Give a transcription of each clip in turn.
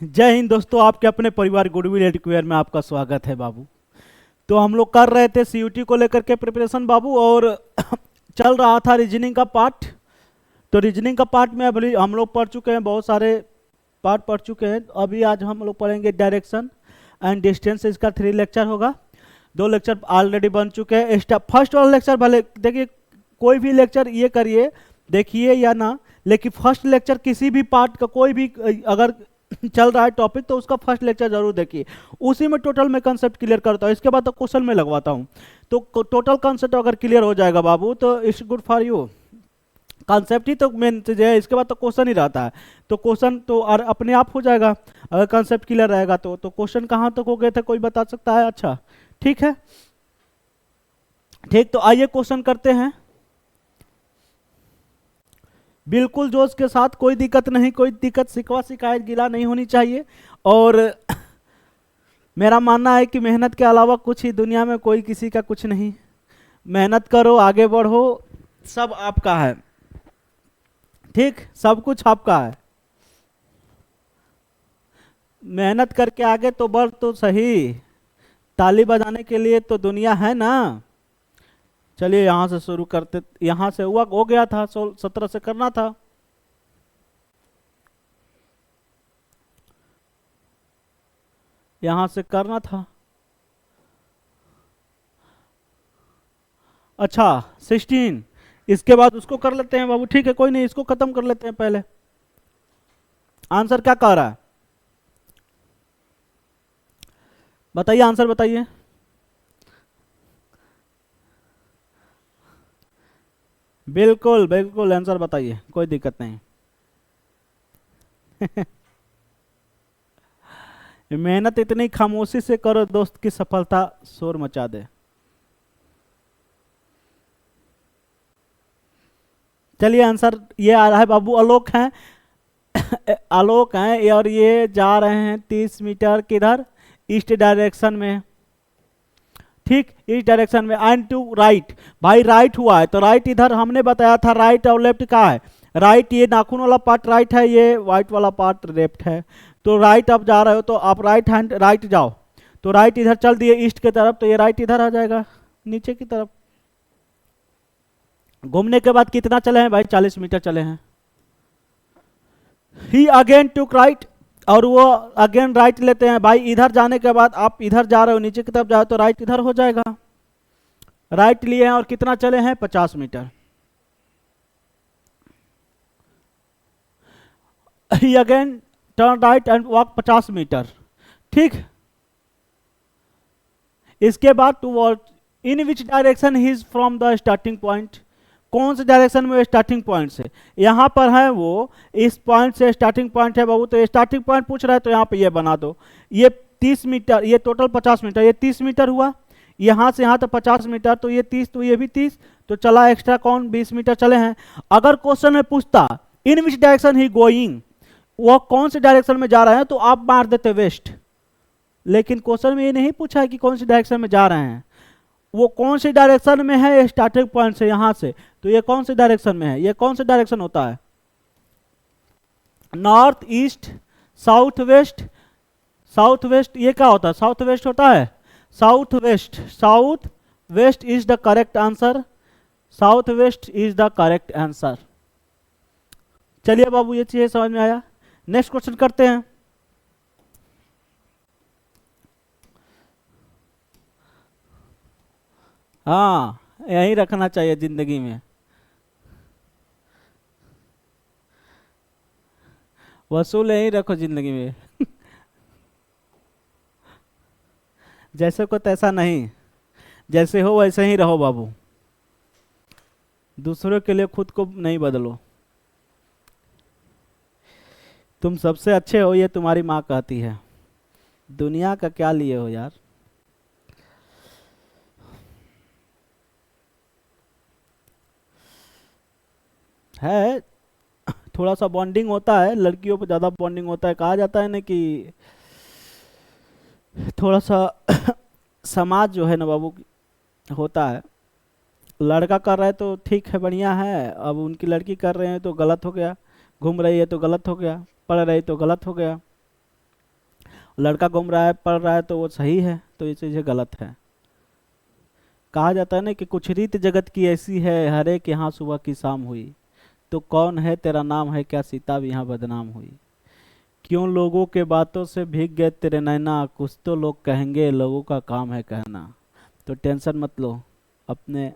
जय हिंद दोस्तों, आपके अपने परिवार गुडविल एडुकेयर में आपका स्वागत है बाबू। तो हम लोग कर रहे थे सीयूटी को लेकर के प्रिपरेशन बाबू, और चल रहा था रीजनिंग का पार्ट। तो रीजनिंग का पार्ट में अभी हम लोग पढ़ चुके हैं, बहुत सारे पार्ट पढ़ चुके हैं। अभी आज हम लोग पढ़ेंगे डायरेक्शन एंड डिस्टेंस। इसका 3 लेक्चर होगा। 2 लेक्चर ऑलरेडी बन चुके हैं। फर्स्ट वाला लेक्चर भले देखिए, कोई भी लेक्चर ये करिए देखिए या ना, लेकिन फर्स्ट लेक्चर किसी भी पार्ट का कोई भी अगर चल रहा है टॉपिक तो उसका फर्स्ट लेक्चर जरूर देखिए। उसी में टोटल मैं कंसेप्ट क्लियर करता हूँ, इसके बाद तो क्वेश्चन में लगवाता हूँ। तो टोटल कंसेप्ट अगर क्लियर हो जाएगा बाबू तो it's good for you. Concept ही तो मेन चीज है, इसके बाद तो क्वेश्चन ही रहता है। तो क्वेश्चन तो अपने आप हो जाएगा अगर कंसेप्ट क्लियर रहेगा। तो क्वेश्चन कहाँ तक हो गए थे, कोई बता सकता है? अच्छा ठीक है, ठीक। तो आइए क्वेश्चन करते हैं बिल्कुल जोश के साथ। कोई दिक्कत नहीं, कोई दिक्कत शिकवा शिकायत गिला नहीं होनी चाहिए। और मेरा मानना है कि मेहनत के अलावा कुछ ही दुनिया में कोई किसी का कुछ नहीं। मेहनत करो, आगे बढ़ो, सब आपका है। ठीक, सब कुछ आपका है। मेहनत करके आगे तो बढ़ तो सही। ताली बजाने के लिए तो दुनिया है ना। चलिए यहां से शुरू करते। यहां से हुआ हो गया था, 17 से करना था। यहां से करना था। अच्छा 16, इसके बाद उसको कर लेते हैं बाबू। ठीक है, कोई नहीं, इसको खत्म कर लेते हैं पहले। आंसर क्या कह रहा है बताइए, आंसर बताइए। बिल्कुल बिल्कुल आंसर बताइए, कोई दिक्कत नहीं। मेहनत इतनी खामोशी से करो दोस्त की सफलता शोर मचा दे। चलिए आंसर ये आ रहा है बाबू। आलोक हैं आलोक हैं, और ये जा रहे हैं 30 मीटर किधर, ईस्ट डायरेक्शन में। ठीक, ईस्ट डायरेक्शन में। एंड टू राइट, भाई राइट हुआ है तो राइट इधर हमने बताया था। राइट और लेफ्ट का है। राइट ये नाखून वाला पार्ट राइट है, ये व्हाइट वाला पार्ट लेफ्ट है। तो राइट आप जा रहे हो तो आप राइट हैंड राइट जाओ। तो राइट इधर चल दिए ईस्ट की तरफ, तो ये राइट इधर आ जाएगा नीचे की तरफ। घूमने के बाद कितना चले हैं भाई? 40 मीटर चले हैं। ही अगेन टुक राइट, और वो अगेन राइट लेते हैं भाई। इधर जाने के बाद आप इधर जा रहे हो, नीचे की तरफ जाओ तो राइट इधर हो जाएगा। राइट लिए हैं और कितना चले हैं? 50 meter. He again turn right and walk 50 meter. ठीक, इसके बाद to in which direction he is from the starting point. कौन से डायरेक्शन में? स्टार्टिंग पॉइंट से। यहां पर है वो, इस पॉइंट से स्टार्टिंग पॉइंट है बाबू। तो स्टार्टिंग पॉइंट पूछ रहा है तो यहां पे ये बना दो। ये 30 मीटर, ये टोटल 50 मीटर, ये 30 मीटर हुआ। यहां से यहां तक 50 मीटर, तो ये 30, तो ये भी 30। तो चला एक्स्ट्रा कौन? 20 मीटर चले हैं। अगर क्वेश्चन में पूछता इन विच डायरेक्शन ही गोइंग, वो कौन से डायरेक्शन में जा रहे हैं, तो आप मार देते वेस्ट। लेकिन क्वेश्चन में ये नहीं पूछा है कि कौन सी डायरेक्शन में जा रहे हैं। वो कौन सी डायरेक्शन में है स्टार्टिंग पॉइंट से, यहां से। तो ये कौन सी डायरेक्शन में है? ये कौन सा डायरेक्शन होता है? North east, south west. South west ये क्या होता है? साउथ वेस्ट होता है। South west, south west is the correct answer. South west is the correct answer. चलिए बाबू, ये चीज समझ में आया। नेक्स्ट क्वेश्चन करते हैं। हाँ, यही रखना चाहिए जिंदगी में। वसूल यही रखो जिंदगी में। जैसे को तैसा नहीं, जैसे हो वैसे ही रहो बाबू। दूसरों के लिए खुद को नहीं बदलो। तुम सबसे अच्छे हो ये तुम्हारी माँ कहती है। दुनिया का क्या लिए हो यार। है, थोड़ा सा बॉन्डिंग होता है, लड़कियों पे ज्यादा बॉन्डिंग होता है। कहा जाता है ना कि थोड़ा सा समाज जो है ना बाबू होता है। लड़का कर रहा है तो ठीक है, बढ़िया है। अब उनकी लड़की कर रहे हैं तो गलत हो गया। घूम रही है तो गलत हो गया। पढ़ रही तो गलत हो गया। लड़का घूम रहा है, पढ़ रहा है, तो वो सही है, तो ये चीज़ें गलत है। कहा जाता है ना कि कुछ रीत जगत की ऐसी है, हर एक यहाँ सुबह की शाम हुई, तो कौन है तेरा नाम है, क्या सीता भी यहाँ बदनाम हुई। क्यों लोगों के बातों से भीग गए तेरे नैना, कुछ तो लोग कहेंगे, लोगों का काम है कहना। तो टेंशन मत लो, अपने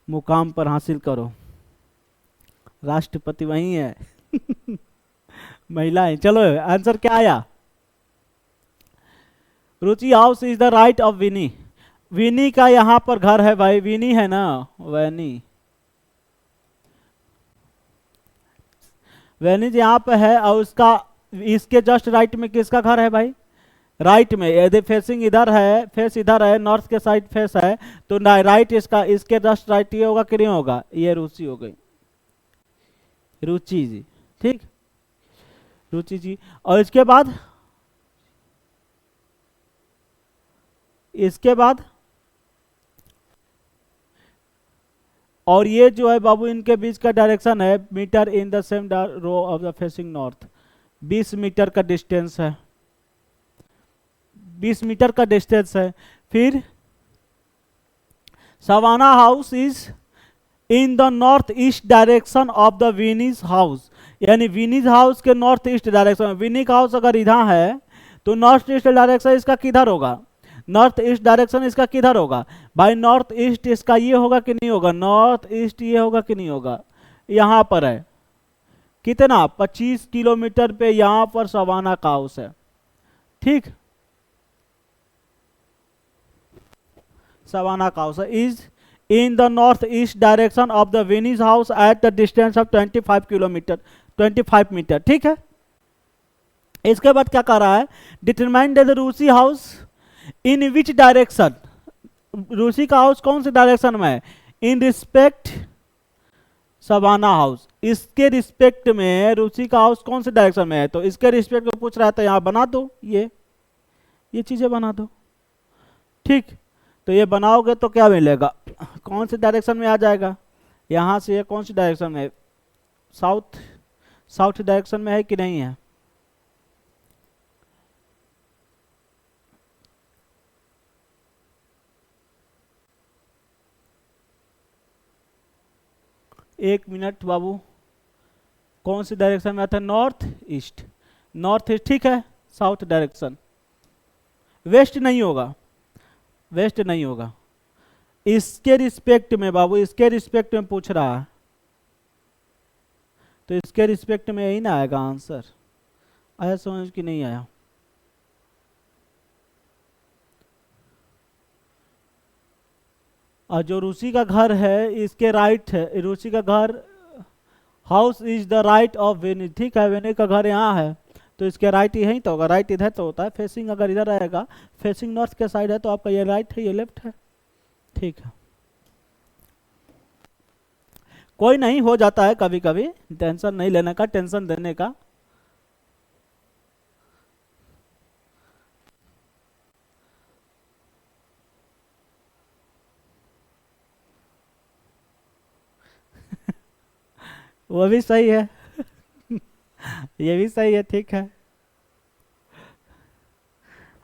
मुकाम पर हासिल करो, राष्ट्रपति वही है। महिलाएं। चलो आंसर क्या आया? Ruchi house is the right of Vini. Vini का यहाँ पर घर है भाई, विनी है ना, वैनी, वैनी यहाँ पे है, और उसका इसके जस्ट राइट में किसका घर है भाई? राइट में, यदि फेसिंग इधर है, फेस इधर है, नॉर्थ के साइड फेस है, तो राइट इसका, इसके जस्ट राइट ये होगा कि नहीं होगा? ये रुचि हो गई, रुचि जी, ठीक, रुचि जी। और इसके बाद, इसके बाद और ये जो है बाबू, इनके बीच का डायरेक्शन है metre in the same row of the facing north. 20 metre का डिस्टेंस है, 20 मीटर का डिस्टेंस है। फिर Savannah house is in the north east direction of the Vini's house, यानी विनीज हाउस के नॉर्थ ईस्ट डायरेक्शन। विनी का हाउस अगर इधर है तो नॉर्थ ईस्ट डायरेक्शन इसका किधर होगा? नॉर्थ ईस्ट डायरेक्शन इसका किधर होगा भाई? नॉर्थ ईस्ट इसका ये होगा कि नहीं होगा? नॉर्थ ईस्ट ये होगा कि नहीं होगा? यहां पर है कितना? 25 किलोमीटर पे यहां पर सवाना का हाउस है, ठीक। सवाना का house is in the north east direction of the Vini's house at the distance of 25 kilometre, 25 metre, ठीक है। इसके बाद क्या कर रहा है? Determine the Rusi house in which direction. Rusi का हाउस कौन से डायरेक्शन में है? इन रिस्पेक्ट सवाना हाउस, इसके रिस्पेक्ट में रूसी का हाउस कौन से डायरेक्शन में है? तो इसके रिस्पेक्ट में पूछ रहा है, तो यहां बना दो, ये चीजें बना दो, ठीक। तो ये बनाओगे तो क्या मिलेगा? कौन से डायरेक्शन में आ जाएगा? यहां से ये कौन सी डायरेक्शन में है? साउथ, साउथ डायरेक्शन में है कि नहीं है? एक मिनट बाबू, कौन सी डायरेक्शन में आता है? नॉर्थ ईस्ट, नॉर्थ ईस्ट, ठीक है। साउथ डायरेक्शन, वेस्ट नहीं होगा, वेस्ट नहीं होगा। इसके रिस्पेक्ट में बाबू, इसके रिस्पेक्ट में पूछ रहा है, तो इसके रिस्पेक्ट में यही ना आएगा आंसर। आया समझ कि नहीं आया? और जो रूसी का घर है इसके राइट है, रूसी का घर, house is the right of Veni, ठीक है। वेनी का घर यहाँ है, तो इसके राइट यही तो होगा, राइट इधर तो होता है। फेसिंग अगर इधर रहेगा, फेसिंग नॉर्थ के साइड है, तो आपका ये राइट है, ये लेफ्ट है, ठीक है। कोई नहीं, हो जाता है कभी कभी, टेंशन नहीं लेने का, टेंशन देने का। वो भी सही है। ये भी सही है, ठीक है।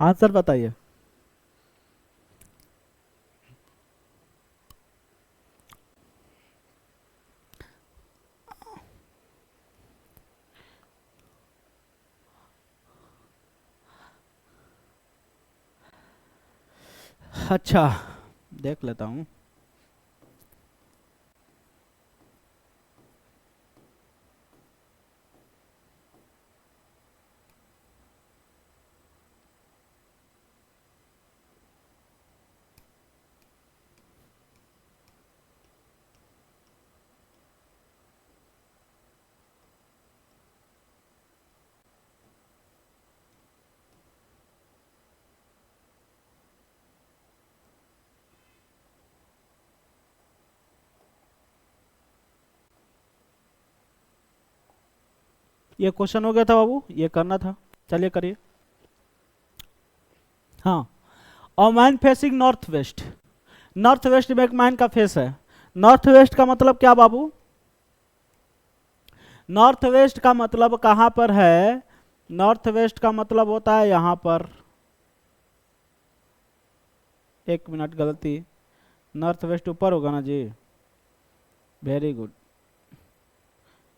आंसर बताइए। अच्छा, देख लेता हूं। ये क्वेश्चन हो गया था बाबू, ये करना था, चलिए करिए। हाँ, और man facing north west, north west में एक मैन का फेस है। नॉर्थ वेस्ट का मतलब क्या बाबू? नॉर्थ वेस्ट का मतलब कहां पर है? नॉर्थ वेस्ट का मतलब होता है यहाँ पर, एक मिनट गलती, नॉर्थ वेस्ट ऊपर होगा ना जी, वेरी गुड।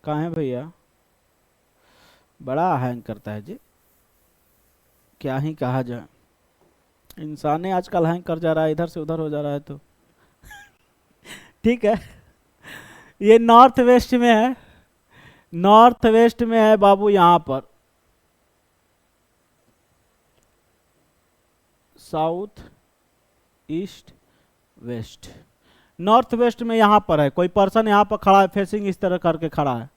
कहाँ है भैया, बड़ा हैंग करता है जी, क्या ही कहा जाए, इंसान ही आजकल हैंग कर जा रहा है, इधर से उधर हो जा रहा है। तो ठीक है, ये नॉर्थ वेस्ट में है, नॉर्थ वेस्ट में है बाबू, यहां पर south east west, north west में यहां पर है, कोई पर्सन यहां पर खड़ा है, फेसिंग इस तरह करके खड़ा है,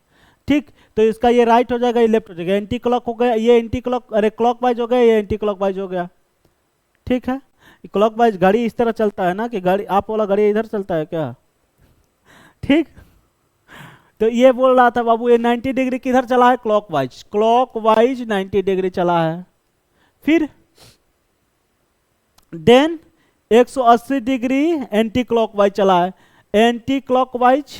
ठीक। तो इसका ये राइट हो जाएगा, ये लेफ्ट हो जाएगा, एंटी क्लॉक हो गया, ये एंटी क्लॉक, अरे क्लॉक वाइज हो गया, ये एंटी क्लॉक वाइज हो गया, ठीक है। क्लॉक वाइज घड़ी इस तरह चलता है ना, कि गाड़ी आप वाला घड़ी इधर चलता है क्या, ठीक। तो ये बोल रहा था बाबू, ये 90 डिग्री किधर चला है, क्लॉकवाइज, क्लॉकवाइज 90 डिग्री चला है। फिर देन 180 डिग्री एंटी क्लॉकवाइज चला है, एंटी क्लॉकवाइज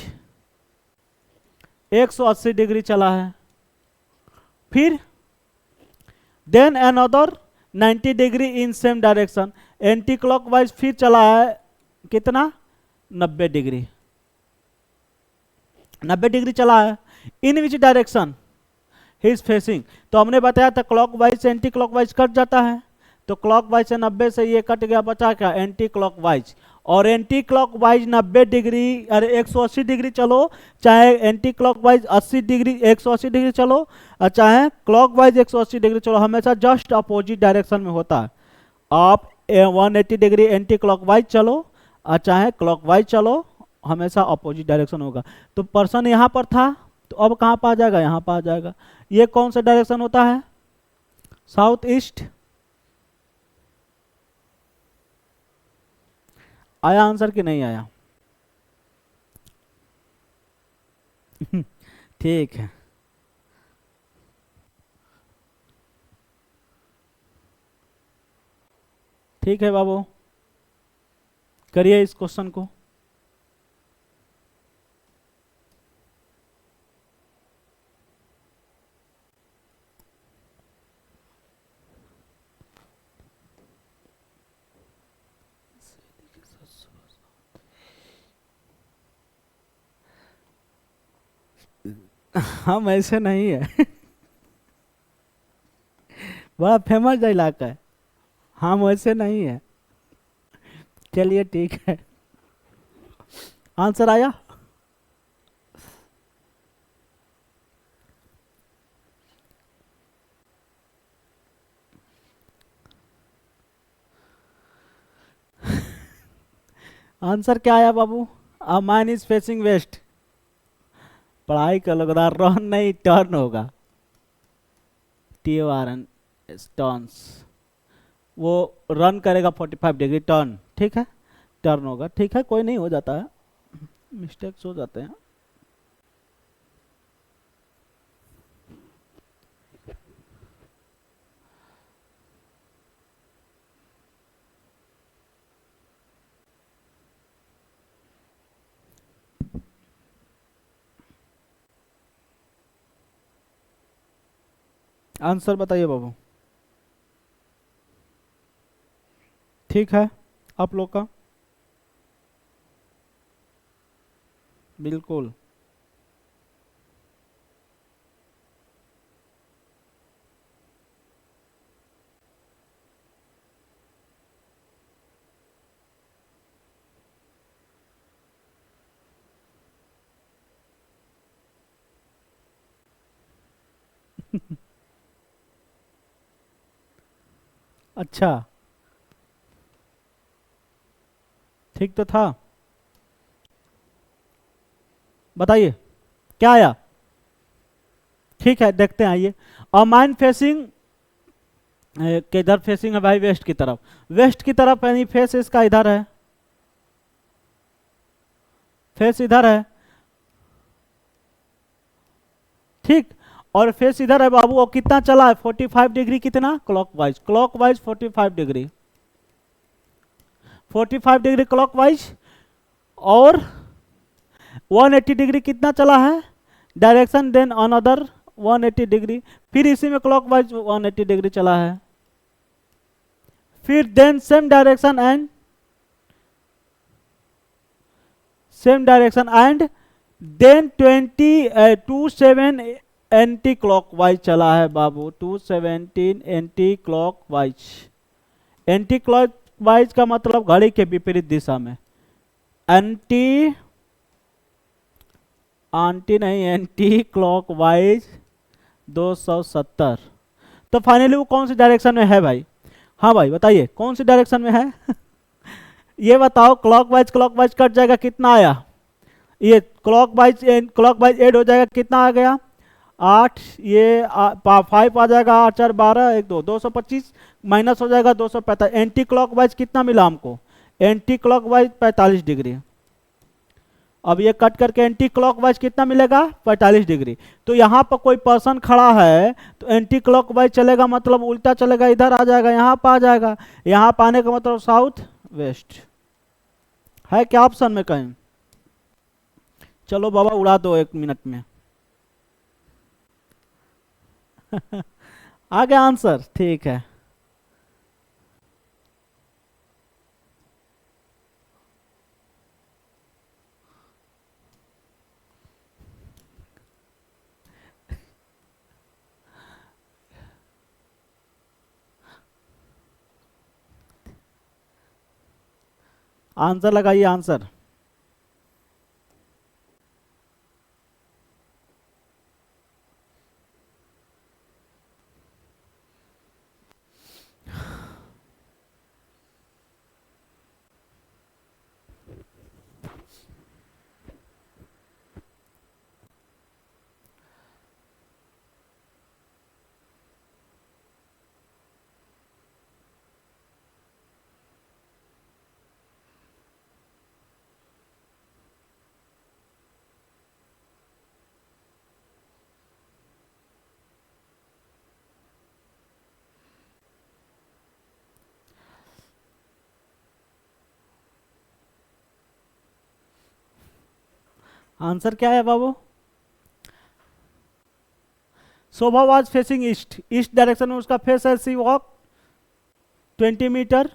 180 डिग्री चला है। फिर then another 90 degree in same direction, anti clockwise फिर चला है कितना, 90 डिग्री, 90 डिग्री चला है। In which direction he is facing, तो हमने बताया था क्लॉकवाइज से एंटी क्लॉकवाइज कट जाता है, तो क्लॉकवाइज से 90 से ये कट गया, बचा क्या, एंटी क्लॉकवाइज। और एंटी क्लॉकवाइज 90 डिग्री, अरे 180 डिग्री चलो, चाहे एंटी क्लॉकवाइज 80 डिग्री 180 डिग्री चलो, और चाहे क्लॉकवाइज 180 डिग्री चलो, हमेशा जस्ट अपोजिट डायरेक्शन में होता है। आप 180 डिग्री एंटी क्लॉकवाइज चलो और चाहे क्लॉकवाइज चलो, हमेशा अपोजिट डायरेक्शन होगा। तो पर्सन यहाँ पर था, तो अब कहाँ पर आ जाएगा, यहाँ पर आ जाएगा। ये कौन सा डायरेक्शन होता है, साउथ ईस्ट। आया आंसर कि नहीं आया, ठीक है। ठीक है बाबू, करिए इस क्वेश्चन को। हम ऐसे नहीं है बड़ा फेमस इलाका है, हम वैसे नहीं है। चलिए ठीक है, आंसर आया। आंसर क्या आया बाबू, a man is facing west, पढ़ाई का लगता रन नहीं टर्न होगा, TORN टर्न्स, वो रन करेगा 45 डिग्री टर्न, ठीक है, टर्न होगा, ठीक है, कोई नहीं, हो जाता है, मिस्टेक्स हो जाते हैं। आंसर बताइए बाबू, ठीक है आप लोग का, बिल्कुल। अच्छा, ठीक तो था, बताइए क्या आया। ठीक है देखते हैं, आइए। और माइन फेसिंग किधर फेसिंग है भाई, वेस्ट की तरफ, वेस्ट की तरफ, यानी फेस इसका इधर है, फेस इधर है, ठीक। और फेस इधर है बाबू, और कितना चला है, 45 डिग्री, कितना, clockwise, clockwise 45 degree, 45 degree clockwise. और 180 डिग्री कितना चला है डायरेक्शन, देन अनदर 180 डिग्री, फिर इसी में क्लॉकवाइज 180 डिग्री चला है, फिर then same direction and then 27 anti clockwise चला है बाबू, 217 एंटी क्लॉकवाइज। एंटी क्लॉकवाइज का मतलब घड़ी के विपरीत दिशा में, एंटी नहीं, एंटी क्लॉकवाइज 270। तो फाइनली वो कौन सी डायरेक्शन में है भाई? हाँ भाई बताइए कौन सी डायरेक्शन में है? ये बताओ, क्लॉकवाइज कट जाएगा, कितना आया? ये क्लॉकवाइज ऐड हो जाएगा, कितना आ गया? 8, ये 5 आ जाएगा, 8 4 12, 1 2 225, माइनस हो जाएगा 245। एंटी क्लॉकवाइज कितना मिला हमको? Anti clockwise 45 degree. अब ये कट करके एंटी क्लॉकवाइज कितना मिलेगा? 45 डिग्री। तो यहाँ पर कोई पर्सन खड़ा है तो एंटी क्लॉकवाइज चलेगा, मतलब उल्टा चलेगा, इधर आ जाएगा, यहाँ पर आ जाएगा। यहाँ पर आने का मतलब साउथ वेस्ट है क्या ऑप्शन में कहीं? चलो बाबा उड़ा दो 1 मिनट में। आ गया आंसर, ठीक है। आंसर लगाइए, आंसर। आंसर क्या है बाबू? Shobha was facing east, east direction में उसका फेस है, सी वॉक 20 मीटर।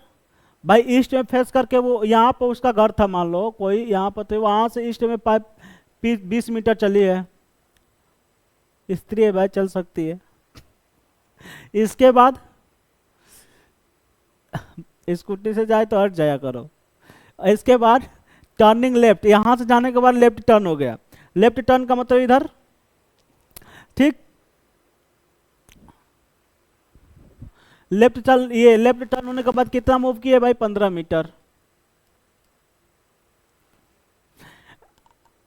भाई ईस्ट में फेस करके वो यहाँ पर उसका घर था, मान लो कोई यहाँ पर, तो वहां से ईस्ट में 20 मीटर चली है। स्त्री है भाई, चल सकती है। इसके बाद स्कूटी से जाए तो हट जाया करो। इसके बाद टर्निंग लेफ्ट, यहां से जाने के बाद लेफ्ट टर्न हो गया। लेफ्ट टर्न का मतलब इधर, ठीक। लेफ्ट टर्न होने के बाद कितना मूव किए भाई? 15 meter.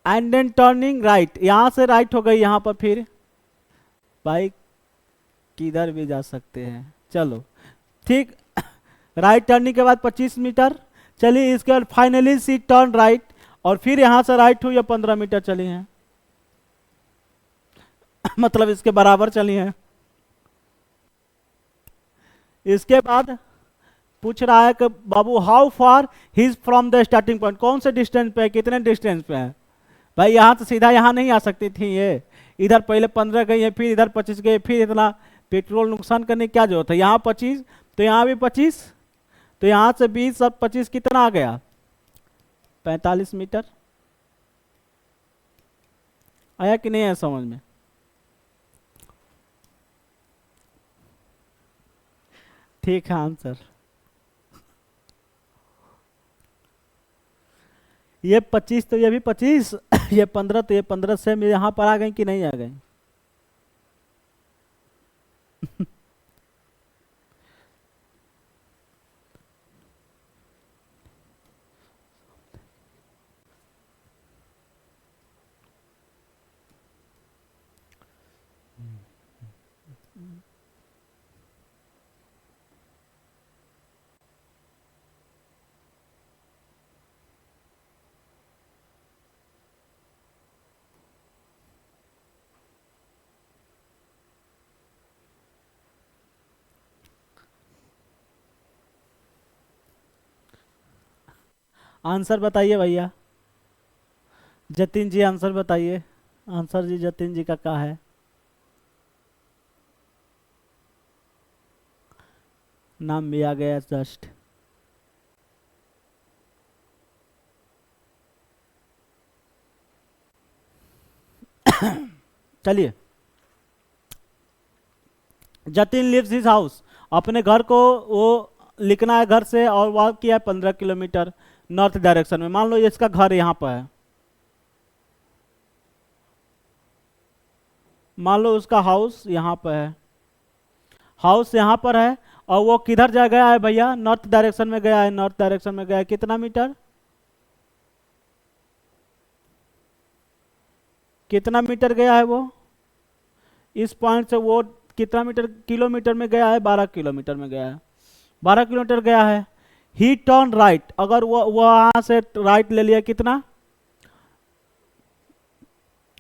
And then turning right, यहां से राइट हो गई यहाँ पर, फिर भाई किधर भी जा सकते हैं, चलो ठीक। राइट टर्निंग के बाद 25 मीटर चलिए। इसके बाद फाइनली सी टर्न राइट, और फिर यहां से राइट हुई, 15 मीटर चली हैं। मतलब इसके बराबर चली हैं। इसके बाद पूछ रहा है कि बाबू how far he from the starting point, कौन से डिस्टेंस पे है, कितने डिस्टेंस पे है? भाई यहां से सीधा यहां नहीं आ सकती थी ये, इधर पहले 15 गई है, फिर इधर 25 गई, फिर इतना पेट्रोल नुकसान करने की क्या जरूरत है? यहाँ 25 तो यहाँ भी 25, तो यहाँ से 20 और 25 कितना आ गया? 45 मीटर। आया कि नहीं है समझ में? ठीक है आंसर। ये 25 तो ये भी 25, ये 15 तो ये 15 से यहाँ पर आ गई कि नहीं आ गई? आंसर बताइए भैया, जतिन जी आंसर बताइए। आंसर जी जतिन जी का क्या है? नाम भी आ गया जस्ट। चलिए, जतिन लिव्स हिज हाउस, अपने घर को वो लिखना है घर से, और वॉक किया है 15 किलोमीटर नॉर्थ डायरेक्शन में। मान लो ये इसका घर यहाँ पर है, मान लो उसका हाउस यहाँ पर है, हाउस यहाँ पर है, और वो किधर जा गया है भैया? नॉर्थ डायरेक्शन में गया है, नॉर्थ डायरेक्शन में गया है। कितना मीटर, कितना मीटर गया है वो? इस पॉइंट से वो कितना मीटर, किलोमीटर में गया है? 12 किलोमीटर में गया है, 12 किलोमीटर गया है। ही टर्न राइट, अगर वो वहां से राइट ले लिया, कितना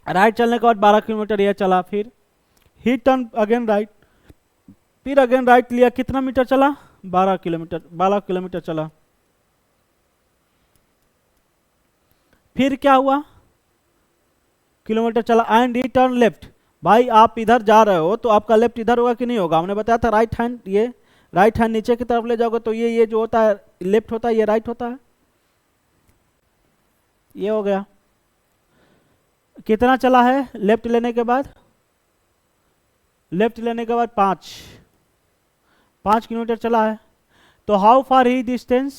राइट चलने के बाद 12 किलोमीटर यह चला, फिर ही टर्न अगेन राइट, फिर अगेन राइट लिया, कितना मीटर चला? 12 किलोमीटर, 12 किलोमीटर चला। फिर क्या हुआ? किलोमीटर चला, एंड ही टर्न लेफ्ट। भाई आप इधर जा रहे हो तो आपका लेफ्ट इधर होगा कि नहीं होगा? हमने बताया था राइट हैंड, ये राइट हैंड नीचे की तरफ ले जाओगे तो ये जो होता है लेफ्ट होता है, ये राइट होता है। ये हो गया। कितना चला है लेफ्ट लेने के बाद? लेफ्ट लेने के बाद 5 किलोमीटर चला है। तो how far he distance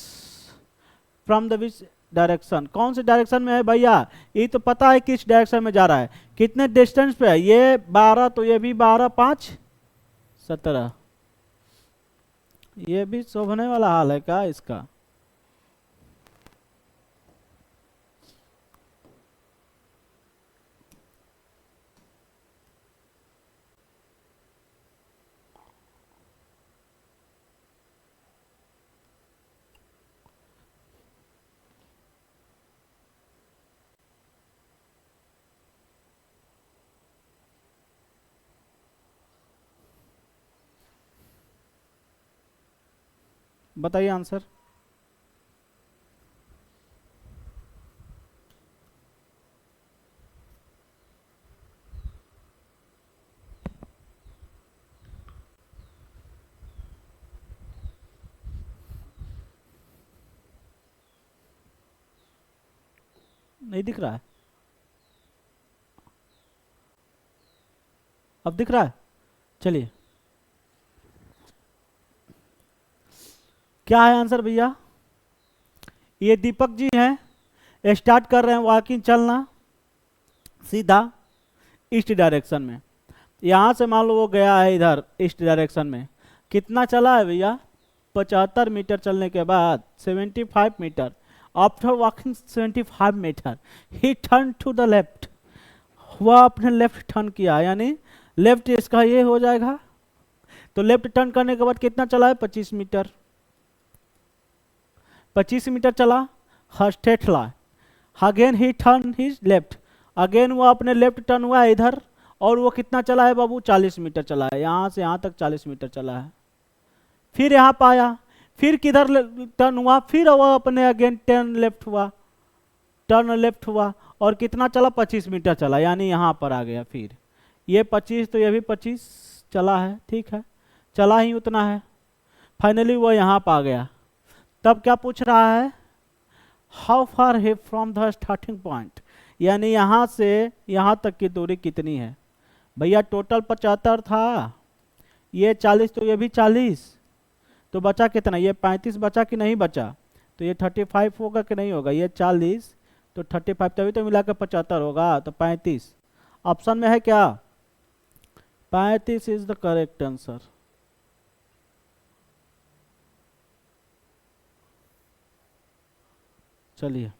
from the which direction, कौन से डायरेक्शन में है भैया? ये तो पता है किस डायरेक्शन में जा रहा है, कितने डिस्टेंस पे है? ये 12, तो ये भी 12, 5, 17। ये भी शोभने वाला हाल है क्या इसका? बताइए आंसर। नहीं दिख रहा है? अब दिख रहा है? चलिए, क्या है आंसर भैया? ये दीपक जी हैं, स्टार्ट कर रहे हैं वॉकिंग, चलना सीधा ईस्ट डायरेक्शन में। यहाँ से मान लो वो गया है इधर ईस्ट डायरेक्शन में, कितना चला है भैया? 75 मीटर चलने के बाद 75 meter, after walking 75 meter he turn to the left, वह अपने लेफ्ट टर्न किया, यानी लेफ्ट इसका ये हो जाएगा। तो लेफ्ट टर्न करने के बाद कितना चला है? 25 मीटर, 25 मीटर चला, स्ट्रेट ला, again he turn his left, again वो अपने लेफ्ट टर्न हुआ है इधर, और वो कितना चला है बाबू? 40 मीटर चला है, यहाँ से यहाँ तक 40 मीटर चला है। फिर यहाँ पाया, फिर किधर टर्न हुआ? फिर वो अपने अगेन टर्न लेफ्ट हुआ, टर्न लेफ्ट हुआ, और कितना चला? 25 मीटर चला, यानी यहाँ पर आ गया। फिर ये 25, तो ये भी 25 चला है, ठीक है, चला ही उतना है। फाइनली वो यहाँ पर आ गया। तब क्या पूछ रहा है? हाउ फार है फ्रॉम द स्टार्टिंग पॉइंट, यानी यहाँ से यहाँ तक की दूरी कितनी है? भैया टोटल 75 था, ये 40, तो ये भी 40, तो बचा कितना? ये 35 बचा कि नहीं बचा? तो ये 35 होगा कि नहीं होगा? ये 40 तो 35, तभी तो मिला के 75 होगा, तो 35 ऑप्शन में है क्या? 35 इज द करेक्ट आंसर। चलिए,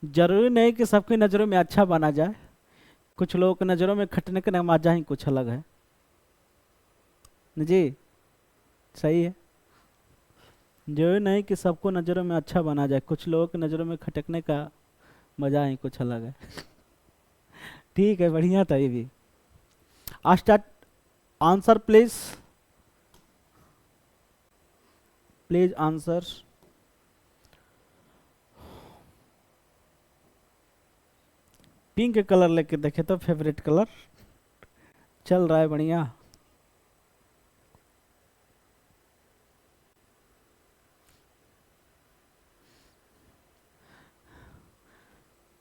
जरूरी नहीं कि सबकी नज़रों में अच्छा बना जाए, कुछ लोगों की नज़रों में खटने का मजा ही कुछ अलग है जी। सही है, जरूरी नहीं कि सबको नज़रों में अच्छा बना जाए, कुछ लोगों की नज़रों में खटकने का मजा ही कुछ अलग है। ठीक है, बढ़िया था ये भी। Start. Answer please, please answer. Pink colour लेके देखे तो फेवरेट कलर। चल रहा है बढ़िया।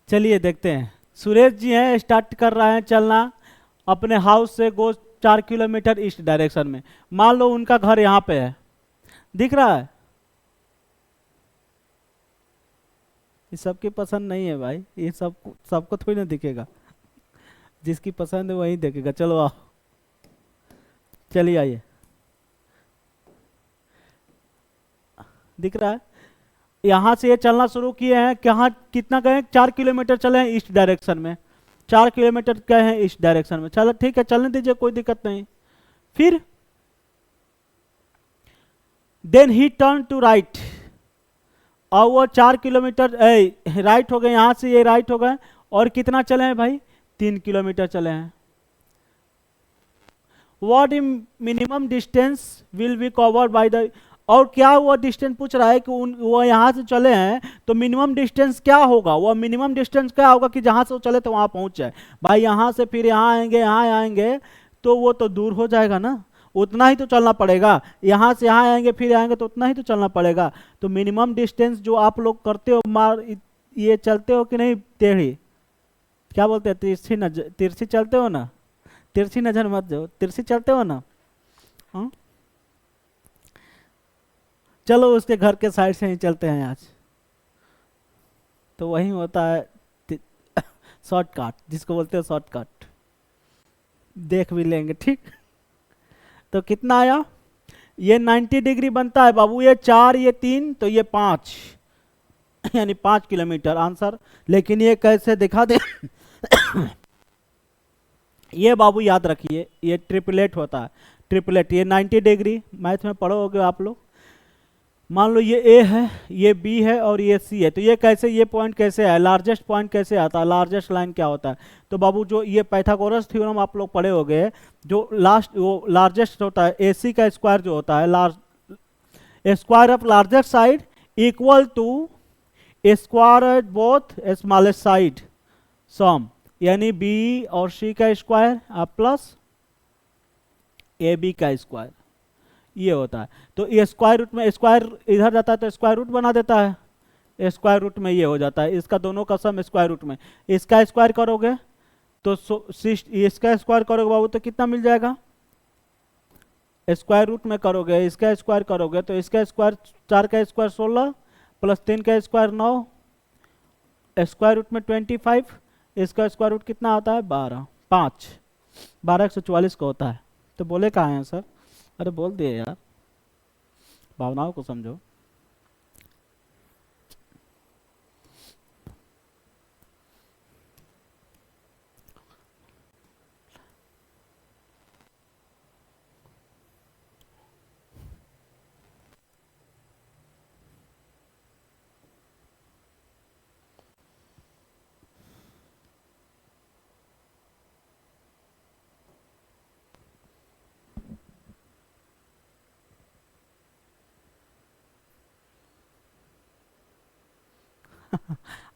चलिए देखते हैं। सुरेश जी हैं, स्टार्ट कर रहे हैं चलना अपने हाउस से गो 4 किलोमीटर ईस्ट डायरेक्शन में। मान लो उनका घर यहाँ पे है, दिख रहा है। ये सबकी पसंद नहीं है भाई, ये सबको थोड़ी ना दिखेगा। जिसकी पसंद है वही देखेगा। चलो आओ, चलिए आइए। दिख रहा है। यहाँ से ये चलना शुरू किए हैं, कहाँ कितना गए? 4 किलोमीटर चले हैं ईस्ट डायरेक्शन में। 4 किलोमीटर गए हैं ईस्ट डायरेक्शन में। चलो ठीक है, चलने दीजिए, कोई दिक्कत नहीं। फिर then he turn to right, और वो 4 किलोमीटर राइट हो गए। यहाँ से ये राइट हो गए, और कितना चले हैं भाई? 3 किलोमीटर चले हैं। What minimum distance will be covered by the, और क्या वो डिस्टेंस पूछ रहा है कि वो यहाँ से चले हैं तो मिनिमम डिस्टेंस क्या होगा? वो मिनिमम डिस्टेंस क्या होगा कि जहाँ से वो चले तो वहाँ पहुँच जाए। भाई यहाँ से फिर यहाँ आएंगे, यहाँ आएंगे तो वो तो दूर हो जाएगा ना, उतना ही तो चलना पड़ेगा। यहाँ से यहाँ आएंगे फिर आएंगे तो उतना ही तो चलना पड़ेगा। तो मिनिमम डिस्टेंस जो आप लोग करते हो, ये चलते हो कि नहीं टेढ़ी, क्या बोलते हैं, तिरछी चलते हो ना? तिरछी नजर मत जाओ, तिरछी चलते हो ना? हाँ, चलो उसके घर के साइड से ही चलते हैं आज, तो वही होता है शॉर्टकट, जिसको बोलते हो शॉर्टकट। देख भी लेंगे, ठीक। तो कितना आया? ये 90 डिग्री बनता है बाबू। ये 4, ये 3, तो ये 5, यानी 5 किलोमीटर आंसर। लेकिन ये कैसे दिखा दे ये बाबू याद रखिए, ये ट्रिपलेट होता है। ट्रिपलेट, ये 90 डिग्री मैथ में पढ़ोगे आप लोग। मान लो ये ए है, ये बी है और ये सी है, तो ये कैसे, ये पॉइंट कैसे है? लार्जेस्ट पॉइंट कैसे आता है? लार्जेस्ट लाइन क्या होता है? तो बाबू जो ये पाइथागोरस थ्योरम आप लोग पढ़े होंगे, जो लास्ट वो लार्जेस्ट होता है, एसी का स्क्वायर जो होता है, square of largest side equal to square at both smallest side sum, यानी बी और सी का स्क्वायर प्लस ए बी का स्क्वायर, ये होता है। तो ये स्क्वायर रूट में, स्क्वायर इधर जाता है तो स्क्वायर रूट बना देता है, स्क्वायर रूट में ये हो जाता है। इसका दोनों का सम स्क्वायर रूट में, इसका स्क्वायर करोगे तो इसका स्क्वायर करोगे बाबू तो कितना मिल जाएगा? स्क्वायर रूट में करोगे, इसका स्क्वायर करोगे तो इसका स्क्वायर, 4 का स्क्वायर 16 प्लस 3 का स्क्वायर 9, स्क्वायर रूट में 25, इसका स्क्वायर रूट कितना आता है? 12, 5, 12 144 का होता है। तो बोले कहाँ हैं सर? अरे बोल दिए यार, भावनाओं को समझो।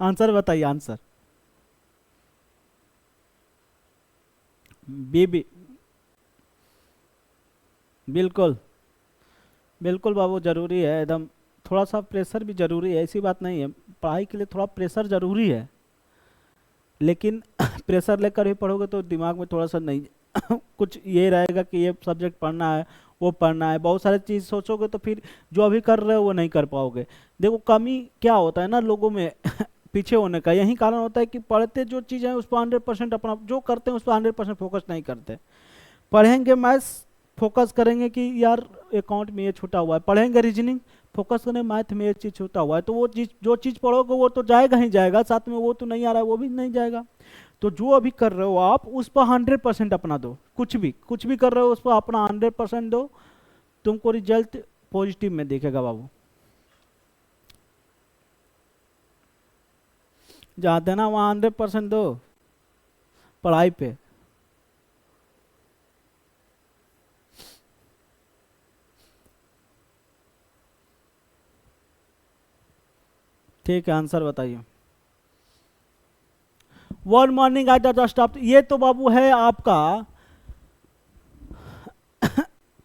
आंसर बताइए, आंसर। बी, बिल्कुल बिल्कुल बाबू, जरूरी है एकदम। थोड़ा सा प्रेशर भी जरूरी है, ऐसी बात नहीं है। पढ़ाई के लिए थोड़ा प्रेशर जरूरी है, लेकिन प्रेशर लेकर ही पढ़ोगे तो दिमाग में थोड़ा सा नहीं कुछ ये रहेगा कि ये सब्जेक्ट पढ़ना है, वो पढ़ना है, बहुत सारी चीज़ सोचोगे तो फिर जो अभी कर रहे हो वो नहीं कर पाओगे। देखो कमी क्या होता है ना लोगों में पीछे होने का, यही कारण होता है कि पढ़ते जो चीज़ है उस पर 100% अपना जो करते हैं उस पर 100% फोकस नहीं करते। पढ़ेंगे मैथ्स, फोकस करेंगे कि यार अकाउंट में ये छूटा हुआ है, पढ़ेंगे रीजनिंग, फोकस करें मैथ में ये चीज़ छूटा हुआ है, तो वो चीज़, जो चीज़ पढ़ोगे वो तो जाएगा ही जाएगा, साथ में वो तो नहीं आ रहा है वो भी नहीं जाएगा। तो जो अभी कर रहे हो आप उस पर 100% अपना दो, कुछ भी कर रहे हो उस पर अपना 100% दो, तुमको रिजल्ट पॉजिटिव में दिखेगा बाबू। जहाँ देना वहाँ 100% दो, पढ़ाई पे। ठीक है, आंसर बताइए। One morning I the stop, ये तो बाबू है आपका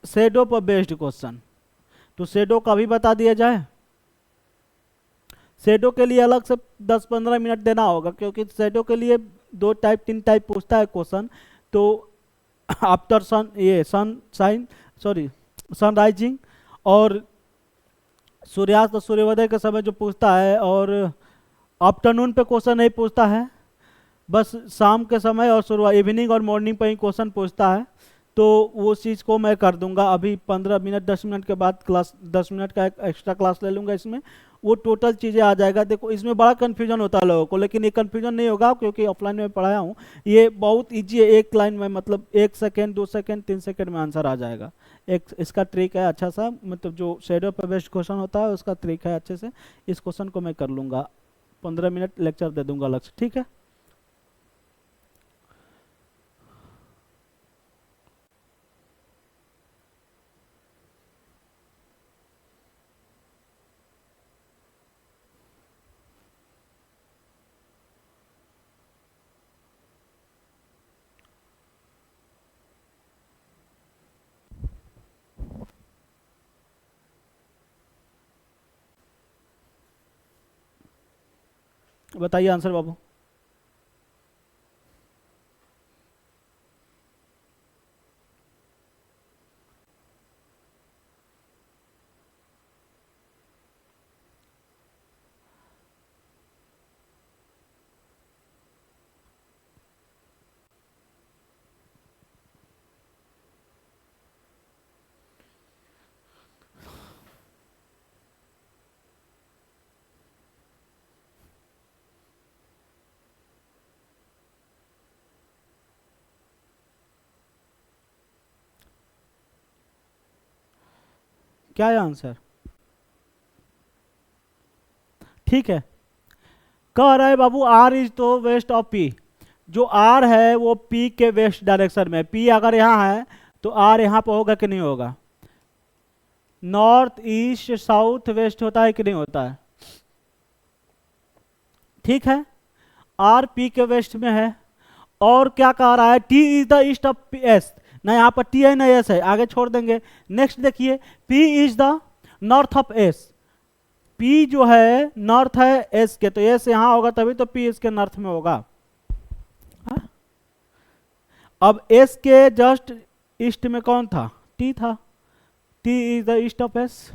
शेडो पर बेस्ड क्वेश्चन। तो शेडो का भी बता दिया जाए। शेडो के लिए अलग से 10-15 मिनट देना होगा, क्योंकि शेडो के लिए 2 टाइप 3 टाइप पूछता है क्वेश्चन। तो आफ्टर सन, ये सन साइन, सॉरी सनराइजिंग, और सूर्यास्त और सूर्योदय के समय जो पूछता है, और आफ्टरनून पे क्वेश्चन नहीं पूछता है, बस शाम के समय और सुबह इवनिंग और मॉर्निंग पे ही क्वेश्चन पूछता है। तो वो चीज़ को मैं कर दूंगा अभी 15 मिनट 10 मिनट के बाद, क्लास 10 मिनट का एक एक्स्ट्रा क्लास ले लूंगा इसमें, वो टोटल चीज़ें आ जाएगा। देखो इसमें बड़ा कन्फ्यूजन होता है लोगों को, लेकिन ये कन्फ्यूजन नहीं होगा क्योंकि ऑफलाइन में पढ़ाया हूँ। ये बहुत ईजी है, एक लाइन में मतलब 1 सेकेंड 2 सेकेंड 3 सेकेंड में आंसर आ जाएगा। एक इसका ट्रिक है अच्छा सा, मतलब जो शेडो पे बेस्ड क्वेश्चन होता है उसका ट्रिक है अच्छे से। इस क्वेश्चन को मैं कर लूँगा, 15 मिनट लेक्चर दे दूंगा अलग से, ठीक है। बताइए आंसर बाबू। क्या है आंसर? ठीक है, कह रहा है बाबू आर इज तो वेस्ट ऑफ पी। जो आर है वो पी के वेस्ट डायरेक्शन में, पी अगर यहाँ है तो आर यहाँ पे होगा कि नहीं होगा? नॉर्थ ईस्ट साउथ वेस्ट होता है कि नहीं होता है? ठीक है, आर पी के वेस्ट में है। और क्या कह रहा है? T is the east of S, ना यहाँ पर टी है ना एस है, आगे छोड़ देंगे। नेक्स्ट देखिए, P is the north of S. P जो है नॉर्थ है एस के, तो एस यहाँ होगा तभी तो पी इसके नॉर्थ में होगा। हाँ? अब एस के जस्ट ईस्ट में कौन था? टी था। T is the east of S,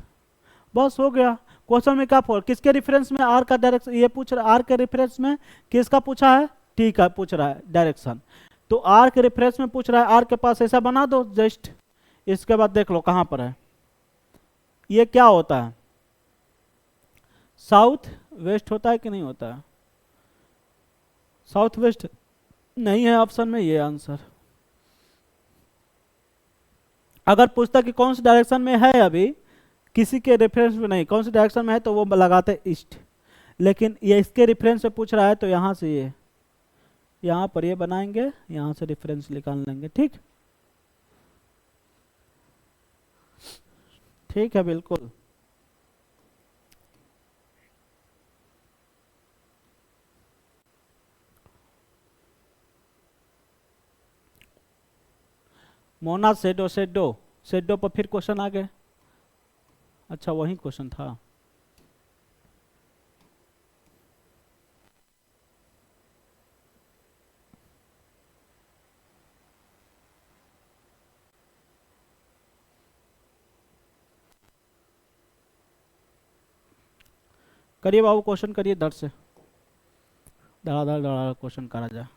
बस हो गया। क्वेश्चन में क्या किसके रेफरेंस में आर का डायरेक्शन ये पूछ रहा है? आर के रेफरेंस में किसका पूछा है? टी का पूछ रहा है डायरेक्शन। तो आर के रेफरेंस में पूछ रहा है, आर के पास ऐसा बना दो जस्ट। इसके बाद देख लो कहां पर है। ये क्या होता है? साउथ वेस्ट होता है कि नहीं होता है? साउथ वेस्ट नहीं है ऑप्शन में ये आंसर। अगर पूछता कि कौन सी डायरेक्शन में है, अभी किसी के रेफरेंस में नहीं, कौन सी डायरेक्शन में है, तो वो लगाते ईस्ट। लेकिन ये इसके रेफरेंस से पूछ रहा है, तो यहाँ से ये यहाँ पर ये बनाएंगे, यहाँ से रेफरेंस निकाल लेंगे। ठीक, ठीक है बिल्कुल। मोना सेडो सेडो सेडो पर फिर क्वेश्चन आ गए। अच्छा वही क्वेश्चन था। करिए बाबू क्वेश्चन करिए, दर से धड़ाधड़ धड़ाधड़ क्वेश्चन करा जाए।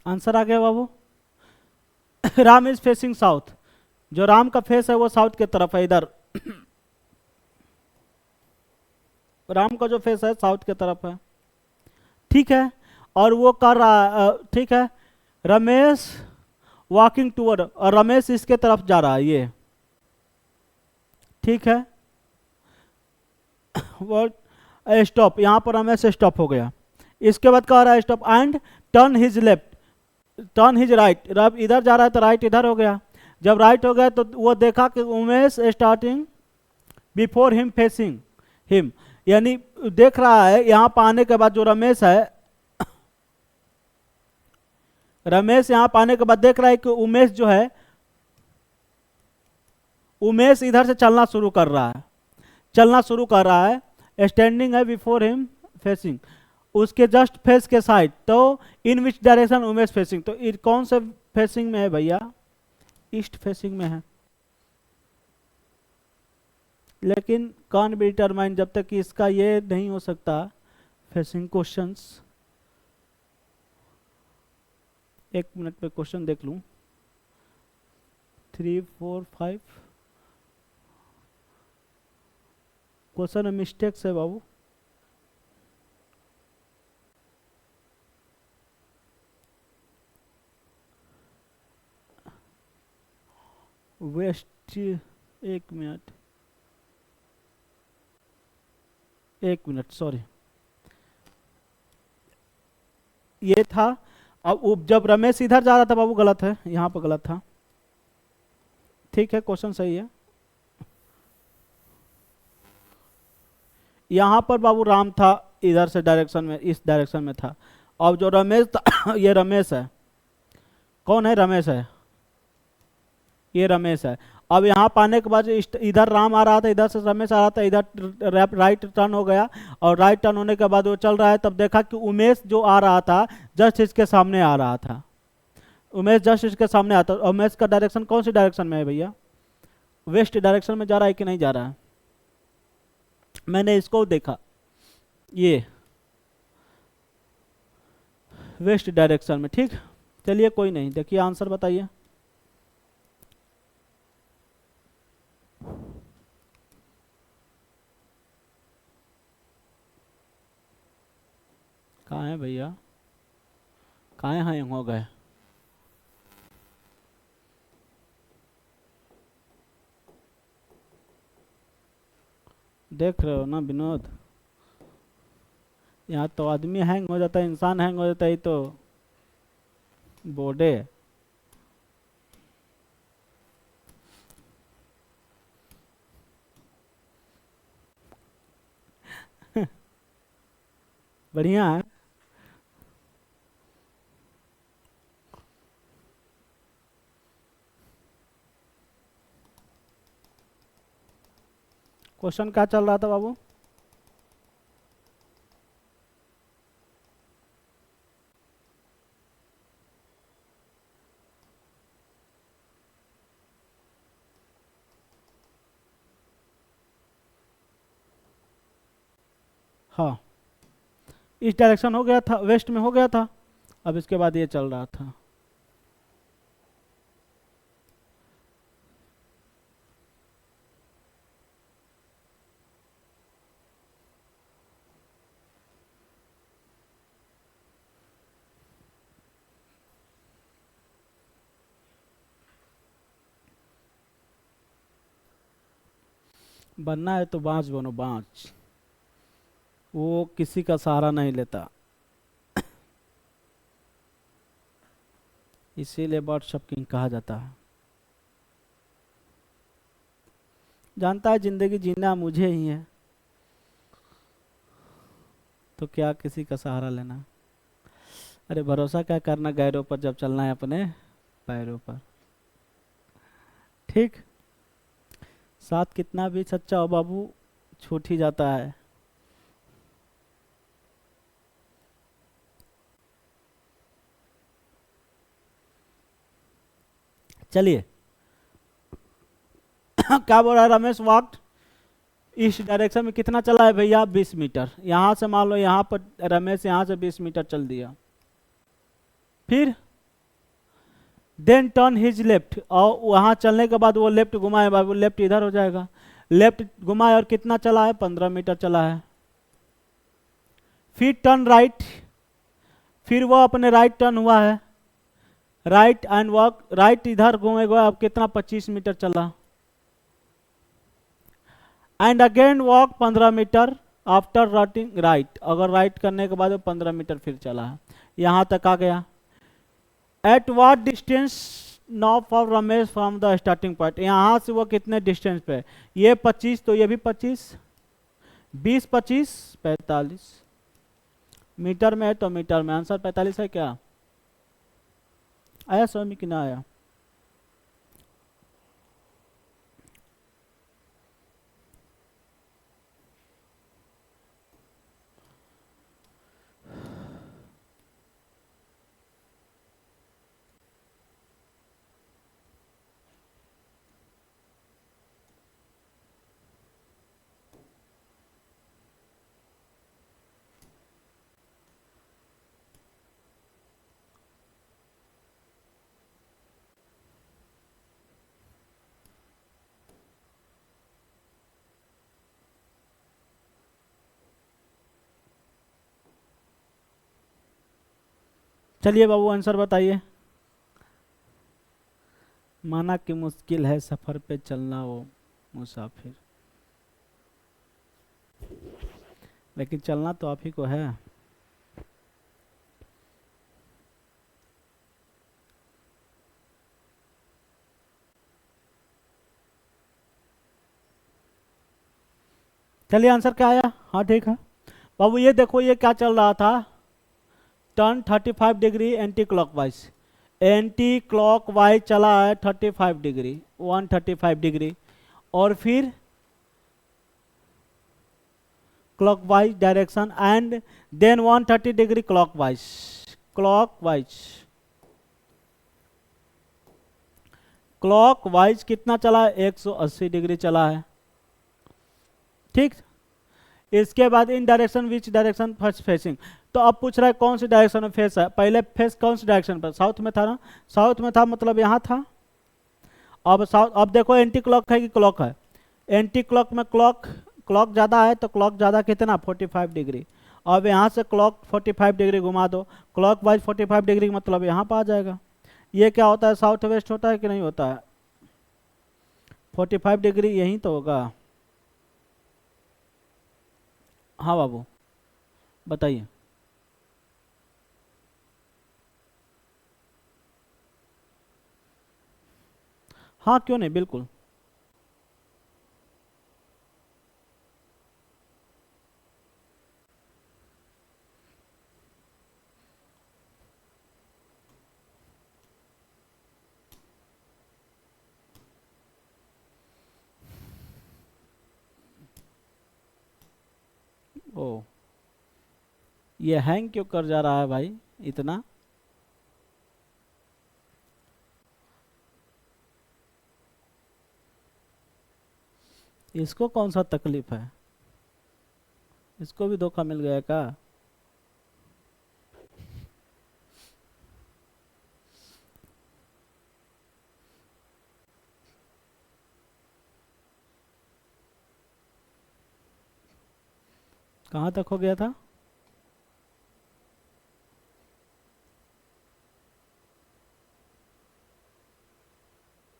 आंसर आ गया बाबू। राम इज फेसिंग साउथ, जो राम का फेस है वो साउथ की तरफ है, इधर। राम का जो फेस है साउथ की तरफ है, ठीक है। और वो कर रहा, ठीक है, रमेश वॉकिंग टूवर्ड, और रमेश इसके तरफ जा रहा है, ये ठीक है। वो स्टॉप, यहाँ पर रमेश स्टॉप हो गया। इसके बाद कह रहा है stop and turn his left, turn his right, रब इधर जा रहा है तो राइट इधर हो गया। जब राइट हो गया तो वो देखा कि Umesh starting before him facing him, यानी देख रहा है यहाँ पर आने के बाद जो रमेश है, रमेश यहाँ पर आने के बाद देख रहा है कि उमेश जो है, उमेश इधर से चलना शुरू कर रहा है, चलना शुरू कर रहा है, स्टैंडिंग है बिफोर हिम फेसिंग, उसके जस्ट फेस के साइड। तो इन विच डायरेक्शन उमेश फेसिंग, तो कौन से फेसिंग में है भैया? ईस्ट फेसिंग में है। लेकिन कान बी डिटरमाइन, जब तक कि इसका ये नहीं हो सकता फेसिंग क्वेश्चंस। एक मिनट पे क्वेश्चन देख लूं। 3 4 5 क्वेश्चन में मिस्टेक्स है बाबू। वेस्ट, एक मिनट, एक मिनट, सॉरी, ये था। अब जब रमेश इधर जा रहा था बाबू, गलत है, यहाँ पर गलत था, ठीक है, क्वेश्चन सही है। यहाँ पर बाबू राम था, इधर से डायरेक्शन में, इस डायरेक्शन में था। अब जो रमेश था ये रमेश है, कौन है? रमेश है, ये रमेश है। अब यहाँ पाने के बाद इधर राम आ रहा था, इधर से रमेश आ रहा था, इधर राइट टर्न हो गया, और राइट टर्न होने के बाद वो चल रहा है। तब देखा कि उमेश जो आ रहा था जस्ट इसके सामने आ रहा था, उमेश जस्ट इसके सामने आता। उमेश का डायरेक्शन कौन सी डायरेक्शन में है भैया? वेस्ट डायरेक्शन में जा रहा है कि नहीं जा रहा है? मैंने इसको देखा, ये वेस्ट डायरेक्शन में, ठीक। चलिए कोई नहीं, देखिए आंसर बताइए। कहाँ है भैया? कहाँ हैं हो गए? देख रहे हो ना विनोद, यहाँ तो आदमी हैंग हो जाता है, इंसान हैंग हो जाता है, ये तो बोर्डे। बढ़िया है। क्वेश्चन क्या चल रहा था बाबू? हाँ, इस डायरेक्शन हो गया था, वेस्ट में हो गया था। अब इसके बाद ये चल रहा था। बनना है तो बांझ बनो, बांझ, वो किसी का सहारा नहीं लेता, इसीलिए बर्ड शॉकिंग कहा जाता है। जानता है जिंदगी जीना मुझे ही है, तो क्या किसी का सहारा लेना। अरे भरोसा क्या करना गैरों पर, जब चलना है अपने पैरों पर, ठीक। साथ कितना भी सच्चा हो बाबू, छूट ही जाता है। चलिए क्या बोल रहा है रमेश? वॉक्ड इस डायरेक्शन में कितना चला है भैया? 20 मीटर। यहां से मान लो यहाँ पर रमेश यहाँ से 20 मीटर चल दिया, फिर देन टर्न हिज लेफ्ट, और वहाँ चलने के बाद वो लेफ्ट घुमाए, बाबू लेफ्ट इधर हो जाएगा, लेफ्ट घुमाए और कितना चला है, 15 मीटर चला है। फिर टर्न राइट, फिर वो अपने राइट टर्न हुआ है, राइट एंड वॉक, राइट इधर घूमेगा, अब कितना 25 मीटर चला। And again walk 15 meter after writing right, अगर राइट करने के बाद वो 15 मीटर फिर चला है, यहाँ तक आ गया। At what distance now for Ramesh from the starting point, यहाँ से वो कितने डिस्टेंस पे है, ये 25 तो ये भी 25, 20 25 45 मीटर में है, तो मीटर में आंसर 45 है क्या? आया समझ में कि ना आया? चलिए बाबू आंसर बताइए। माना कि मुश्किल है सफर पे चलना वो मुसाफिर, लेकिन चलना तो आप ही को है। चलिए आंसर क्या आया? हाँ ठीक है बाबू, ये देखो ये क्या चल रहा था, turn 35 degree anti clockwise, anti clockwise चला है 35 डिग्री, 135 डिग्री, और फिर clockwise direction and then 130 degree clockwise, clockwise, clockwise कितना चला है, 180 डिग्री चला है। ठीक, इसके बाद इन direction which direction first facing, तो अब पूछ रहा है कौन सी डायरेक्शन में फेस है, पहले फेस कौन सी डायरेक्शन पर, साउथ में था ना, साउथ में था मतलब यहाँ था। अब साउथ, अब देखो एंटी क्लॉक है कि क्लॉक है, एंटी क्लॉक में क्लॉक, क्लॉक ज़्यादा है तो क्लॉक ज़्यादा कितना 45 डिग्री, अब यहाँ से क्लॉक 45 डिग्री घुमा दो, क्लॉक वाइज 45 डिग्री मतलब यहाँ पर आ जाएगा। ये क्या होता है, साउथ वेस्ट होता है कि नहीं होता है, 45 डिग्री यहीं तो होगा। हाँ बाबू बताइए। हाँ क्यों नहीं, बिल्कुल। ओ, ये हैंग क्यों कर जा रहा है भाई इतना? इसको कौन सा तकलीफ है, इसको भी धोखा मिल गया का? कहाँ तक हो गया था?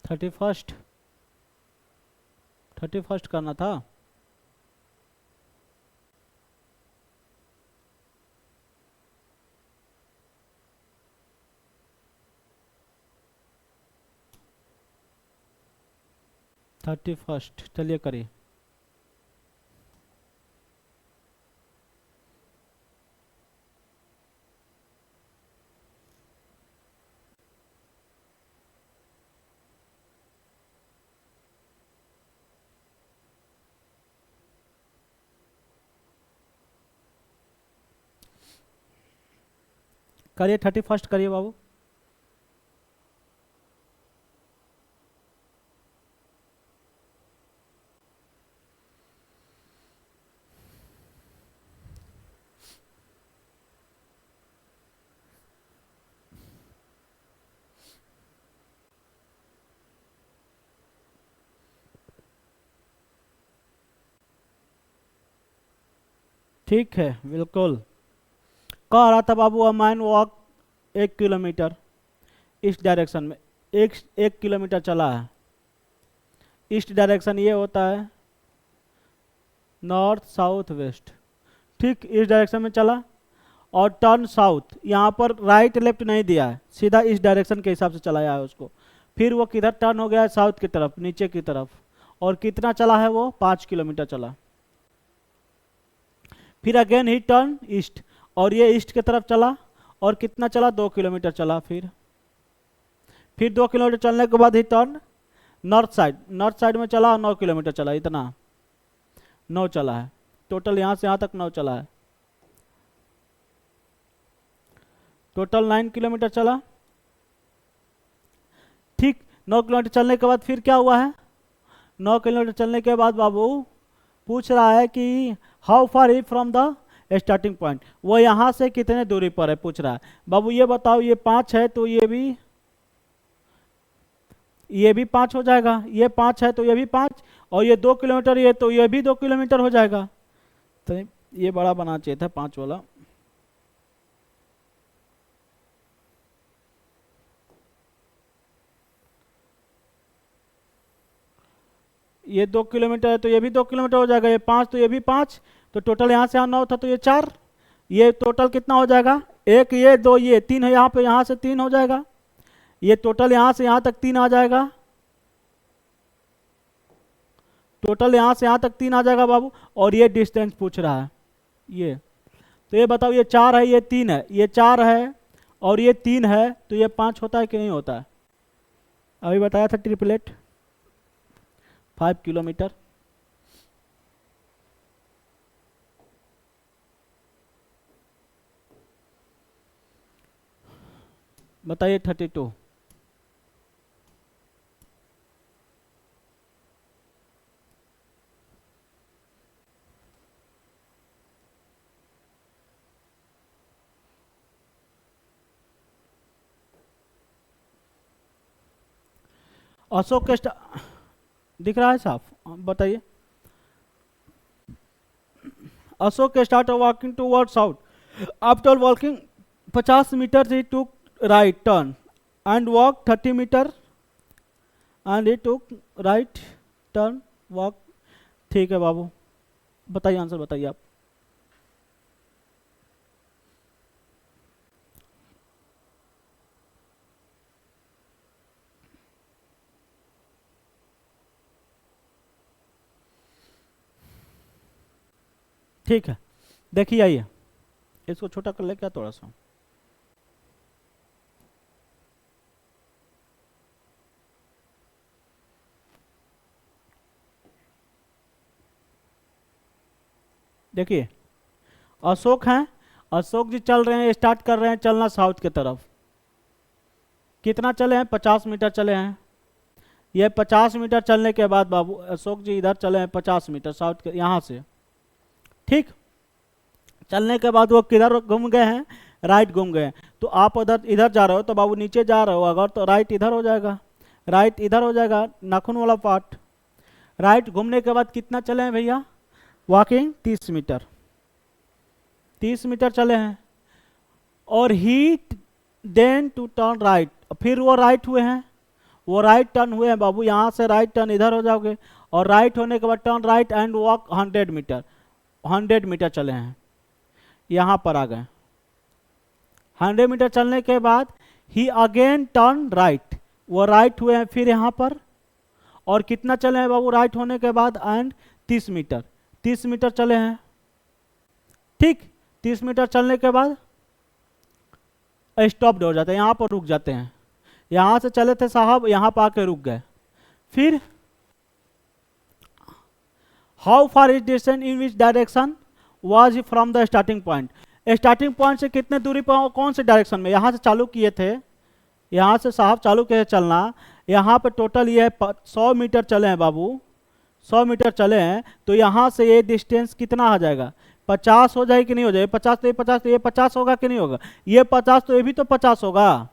थर्टी फर्स्ट, 31 करना था। थर्टी फर्स्ट, चलिए करिए। करिए 31 करिए बाबू। ठीक है, बिल्कुल। कह रहा था बाबू, अ मैन वॉक 1 किलोमीटर इस डायरेक्शन में, 1 किलोमीटर चला है। ईस्ट डायरेक्शन ये होता है नॉर्थ साउथ वेस्ट, ठीक, इस डायरेक्शन में चला और टर्न साउथ, यहाँ पर राइट लेफ्ट नहीं दिया है, सीधा इस डायरेक्शन के हिसाब से चलाया है उसको। फिर वो किधर टर्न हो गया है, साउथ की तरफ, नीचे की तरफ। और कितना चला है वो, 5 किलोमीटर चला। फिर अगेन ही टर्न ईस्ट, और ये ईस्ट की तरफ चला और कितना चला, 2 किलोमीटर चला। फिर 2 किलोमीटर चलने के बाद ही टर्न नॉर्थ साइड में चला और 9 किलोमीटर चला। इतना 9 चला है टोटल, यहाँ से यहाँ तक 9 चला है, टोटल 9 किलोमीटर चला। ठीक, 9 किलोमीटर चलने के बाद फिर क्या हुआ है, 9 किलोमीटर चलने के बाद बाबू पूछ रहा है कि how far is from the starting point, वो यहाँ से कितने दूरी पर है पूछ रहा है। बाबू ये बताओ, ये 5 है तो ये भी 5 हो जाएगा, ये 5 है तो ये भी 5, और ये 2 किलोमीटर, ये तो ये भी 2 किलोमीटर हो जाएगा। तो ये बड़ा बनाना चाहिए था 5 वाला। ये 2 किलोमीटर है तो ये भी 2 किलोमीटर हो जाएगा, ये 5 तो ये भी 5, तो टोटल यहाँ से यहाँ 9 था तो ये 4, ये टोटल कितना हो जाएगा, 1 ये 2 ये 3 है, यहाँ पे यहाँ से 3 हो जाएगा, ये टोटल यहाँ से यहाँ तक 3 आ जाएगा, टोटल यहाँ से यहाँ तक 3 आ जाएगा बाबू। और ये डिस्टेंस पूछ रहा है ये, तो ये बताओ, ये 4 है, ये 3 है, ये 4 है और ये 3 है, तो ये 5 होता है कि नहीं होता है। अभी बताया था ट्रिपलेट 5 किलोमीटर। बताइए 32। अशोक के दिख रहा है साफ, बताइए। Ashok start walking toward south, after walking 50 meter he took right turn and walk 30 meter and he took right turn walk. ठीक है बाबू, बताइए आंसर बताइए आप। ठीक है, देखिए आइए, इसको छोटा कर ले क्या थोड़ा सा। देखिए अशोक हैं, अशोक जी चल रहे हैं, स्टार्ट कर रहे हैं चलना साउथ की तरफ। कितना चले हैं, 50 मीटर चले हैं। ये 50 मीटर चलने के बाद बाबू अशोक जी इधर चले हैं 50 मीटर साउथ के, यहाँ से। ठीक, चलने के बाद वो किधर घूम गए हैं, राइट घूम गए हैं। तो आप इधर जा रहे हो तो बाबू नीचे जा रहे हो अगर, तो राइट इधर हो जाएगा, राइट इधर हो जाएगा, नाखून वाला पार्ट। राइट घूमने के बाद कितना चले हैं भैया, वॉकिंग 30 मीटर, 30 मीटर चले हैं। और ही देन टू टर्न राइट, फिर वो राइट हुए हैं, वो राइट टर्न हुए हैं बाबू, यहाँ से राइट टर्न इधर हो जाओगे, और राइट होने के बाद turn right and walk 100 meter, 100 meter चले हैं, यहाँ पर आ गए। 100 मीटर चलने के बाद ही अगेन टर्न राइट, वो राइट हुए हैं फिर यहाँ पर, और कितना चले हैं बाबू राइट होने के बाद, एंड 30 मीटर, 30 मीटर चले हैं। ठीक, 30 मीटर चलने के बाद स्टॉप्ड हो जाते हैं, यहाँ पर रुक जाते हैं। यहाँ से चले थे साहब, यहाँ पर आके रुक गए। फिर how far is distance in which direction was from the starting point, starting point से कितने दूरी पर, कौन से डायरेक्शन में, यहाँ से चालू किए थे, यहाँ से साहब चालू किए चलना, यहाँ पे टोटल ये 100 मीटर चले हैं बाबू, 100 मीटर चले हैं, तो यहाँ से ये डिस्टेंस कितना आ जाएगा, 50 हो जाए कि नहीं हो जाए, 50 तो ये 50 तो ये 50 होगा कि नहीं होगा, ये 50 तो ये भी तो 50 होगा।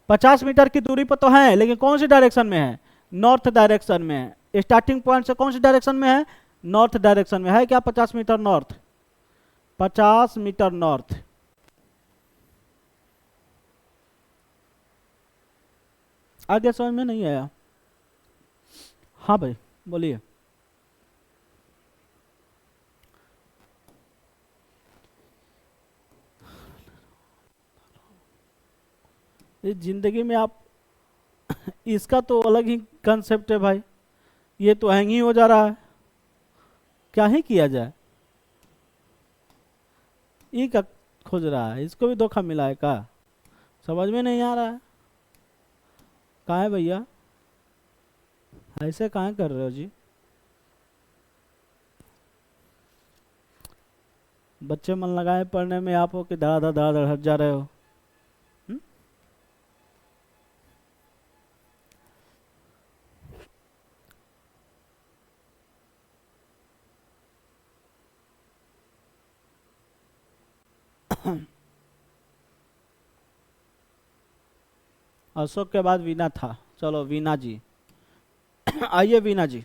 50 मीटर की दूरी पर तो है, लेकिन कौन सी डायरेक्शन में है, नॉर्थ डायरेक्शन में है। स्टार्टिंग पॉइंट से कौन सी डायरेक्शन में है, नॉर्थ डायरेक्शन में है क्या 50 मीटर नॉर्थ, 50 मीटर नॉर्थ। आगे समझ में नहीं आया? हाँ भाई बोलिए। इस जिंदगी में आप इसका तो अलग ही कंसेप्ट है भाई, ये तो हैंग ही हो जा रहा है, क्या ही किया जाए। ये क्या खोज रहा है, इसको भी धोखा मिला है का, समझ में नहीं आ रहा है। कहाँ है भैया, ऐसे कहाँ कर रहे हो जी? बच्चे मन लगाए पढ़ने में, आप हो कि धड़ा धड़ धड़ हट जा रहे हो। हुँ? अशोक के बाद वीना था, चलो वीना जी। आइए वीना जी,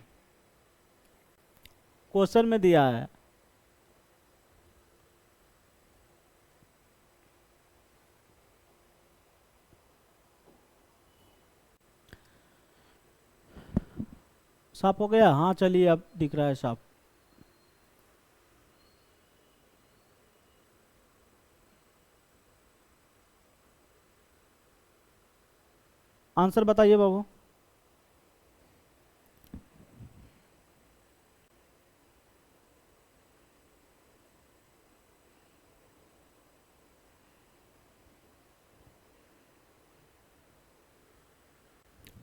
क्वेश्चन में दिया है साफ हो गया? हाँ चलिए अब दिख रहा है साफ। आंसर बताइए बाबू।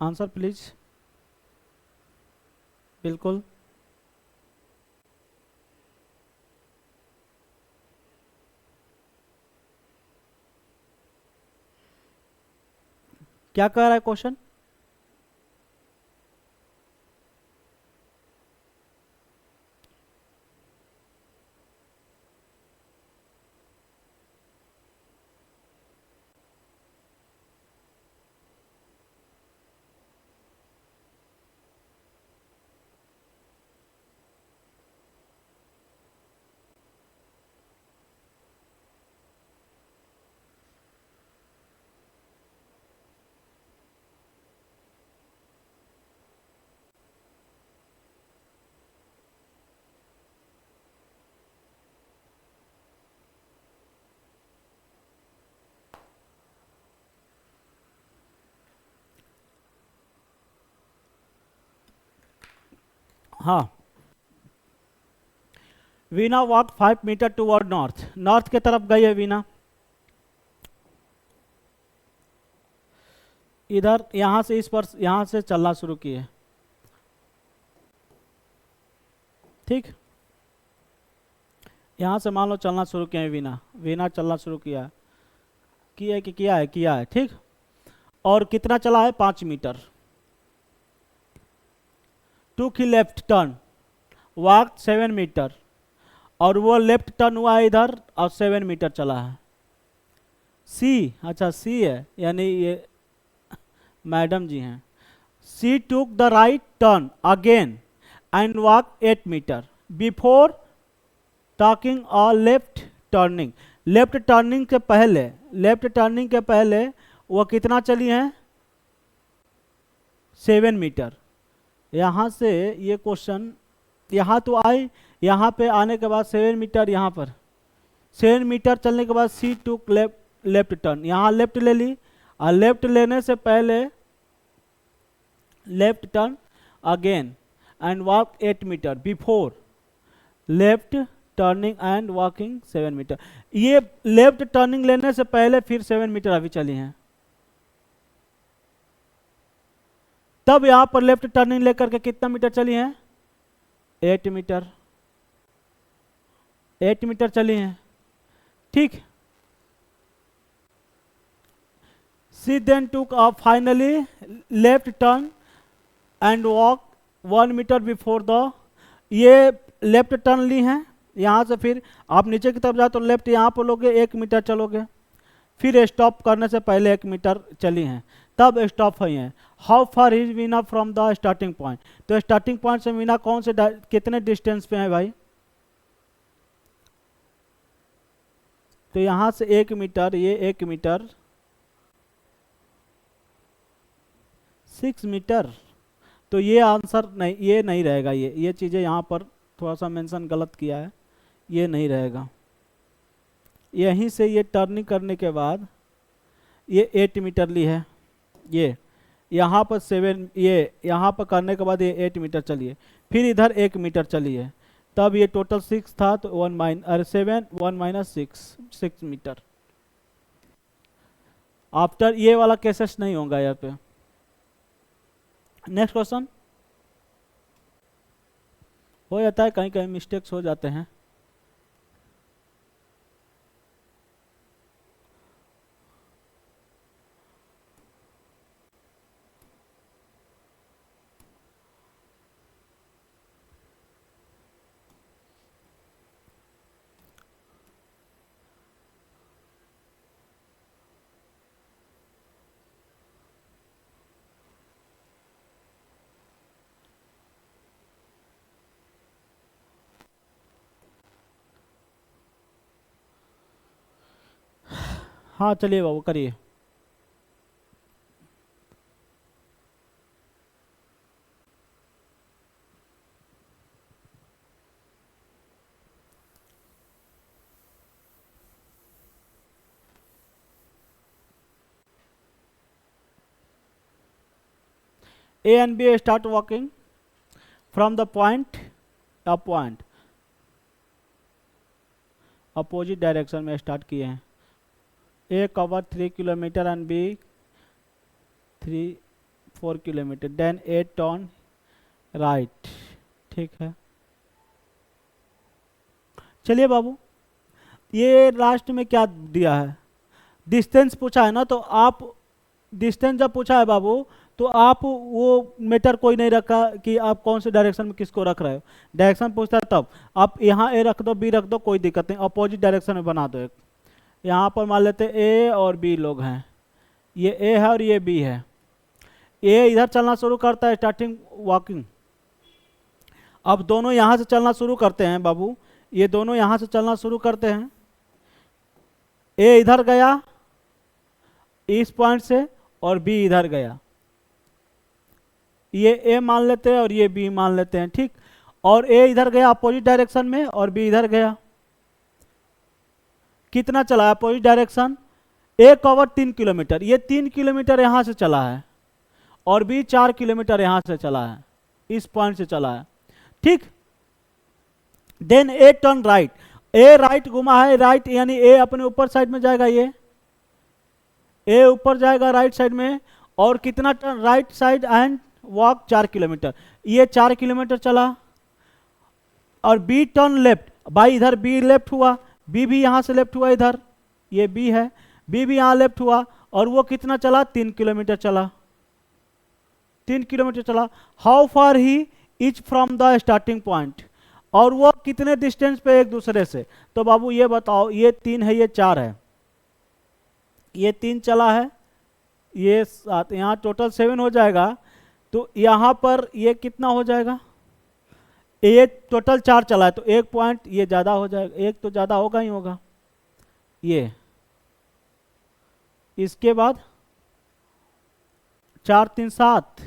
Answer please. बिल्कुल। क्या कह रहा है क्वेश्चन? हाँ, Veena walk 5 meter toward north, north की तरफ गई है वीना। इधर यहां से इस पर यहां से चलना शुरू किए, ठीक। यहां से मान लो चलना शुरू किया है वीना, वीना चलना शुरू किया कि किया है, ठीक। और कितना चला है? 5 मीटर। टूक ही लेफ्ट टर्न, वॉक 7 मीटर, और वो लेफ्ट टर्न हुआ है इधर और 7 मीटर चला है। सी, अच्छा सी है, यानी ये मैडम जी हैं। She took the right turn again and walk 8 metre before talking और लेफ्ट टर्निंग। लेफ्ट टर्निंग के पहले वो कितना चली हैं? 7 मीटर। यहाँ से ये क्वेश्चन यहाँ तो आए, यहाँ पे आने के बाद 7 मीटर, यहाँ पर 7 मीटर चलने के बाद सी टूक लेफ्ट टर्न, यहाँ लेफ्ट ले ली, और लेफ्ट लेने से पहले left turn again and walk 8 metre before left turning and walking 7 meter. ये लेफ्ट टर्निंग लेने से पहले फिर 7 मीटर अभी चली हैं, तब यहां पर लेफ्ट टर्निंग लेकर के कितना मीटर चली हैं? 8 मीटर, 8 मीटर चली हैं, ठीक। She then took finally left turn and walk 1 meter before the, ये लेफ्ट टर्न ली हैं। यहाँ से फिर आप नीचे की तरफ जाए तो लेफ्ट यहाँ पर लोगे 1 मीटर चलोगे, फिर स्टॉप करने से पहले 1 मीटर चली हैं, तब स्टॉप हुई हैं। How far is Meena from the starting point, तो स्टार्टिंग पॉइंट से मीना कौन से कितने डिस्टेंस पे है भाई? तो यहां से 1 मीटर, ये 1 मीटर, 6 मीटर। तो ये आंसर नहीं, ये नहीं रहेगा। ये चीज़ें यहाँ पर थोड़ा सा मेंशन गलत किया है, ये नहीं रहेगा। यहीं से ये टर्निंग करने के बाद ये 8 मीटर ली है, ये यहाँ पर 7, ये यहाँ पर करने के बाद ये 8 मीटर चलिए, फिर इधर 1 मीटर चलिए, तब ये टोटल 6 था, तो 7 1 माइनस 6 मीटर। आफ्टर ये वाला केसेस नहीं होगा यहाँ पे। Next question. हो जाता है, कहीं कहीं मिस्टेक्स हो जाते हैं। हाँ चलिए बाबू करिए। A and B start walking from the point, a point opposite direction में स्टार्ट किए हैं। A cover 3 kilometre and B 4 kilometre, then A turn right. ठीक है, चलिए बाबू, ये लास्ट में क्या दिया है? डिस्टेंस पूछा है ना, तो आप डिस्टेंस जब पूछा है बाबू, तो आप वो मीटर कोई नहीं रखा कि आप कौन से डायरेक्शन में किसको रख रहे हो। डायरेक्शन पूछता है तब आप यहाँ ए रख दो, बी रख दो, कोई दिक्कत नहीं, अपोजिट डायरेक्शन में बना दो। एक यहाँ पर मान लेते ए और बी लोग हैं, ये ए है और ये बी है। ए इधर चलना शुरू करता है, स्टार्टिंग वॉकिंग। अब दोनों यहाँ से चलना शुरू करते हैं बाबू, ये दोनों यहाँ से चलना शुरू करते हैं। ए इधर गया इस पॉइंट से और बी इधर गया, ये ए मान लेते हैं और ये बी मान लेते हैं। ठीक, और ए इधर गया अपोजिट डायरेक्शन में और बी इधर गया। कितना चला opposite direction? A cover 3 kilometre, ये 3 किलोमीटर यहां से चला है और बी 4 किलोमीटर यहां से चला है, इस पॉइंट से चला है। ठीक, देन ए टर्न राइट, ए राइट घुमा है, राइट यानी ए अपने ऊपर साइड में जाएगा, ये ए ऊपर जाएगा राइट साइड में, और कितना turn right side and walk 4 kilometre, ये 4 किलोमीटर चला। और बी टर्न लेफ्ट, भाई इधर बी लेफ्ट हुआ, बी भी यहां से लेफ्ट हुआ, इधर ये बी है, बी भी यहां लेफ्ट हुआ, और वो कितना चला? 3 किलोमीटर चला, 3 किलोमीटर चला। How far he is from the starting point, और वो कितने डिस्टेंस पे एक दूसरे से? तो बाबू ये बताओ, ये 3 है, ये 4 है, ये 3 चला है, ये 7, यहाँ टोटल 7 हो जाएगा। तो यहाँ पर ये कितना हो जाएगा? ये टोटल 4 चला है, तो 1 पॉइंट ये ज़्यादा हो जाएगा, 1 तो ज़्यादा होगा ही होगा। ये इसके बाद 4 3 7।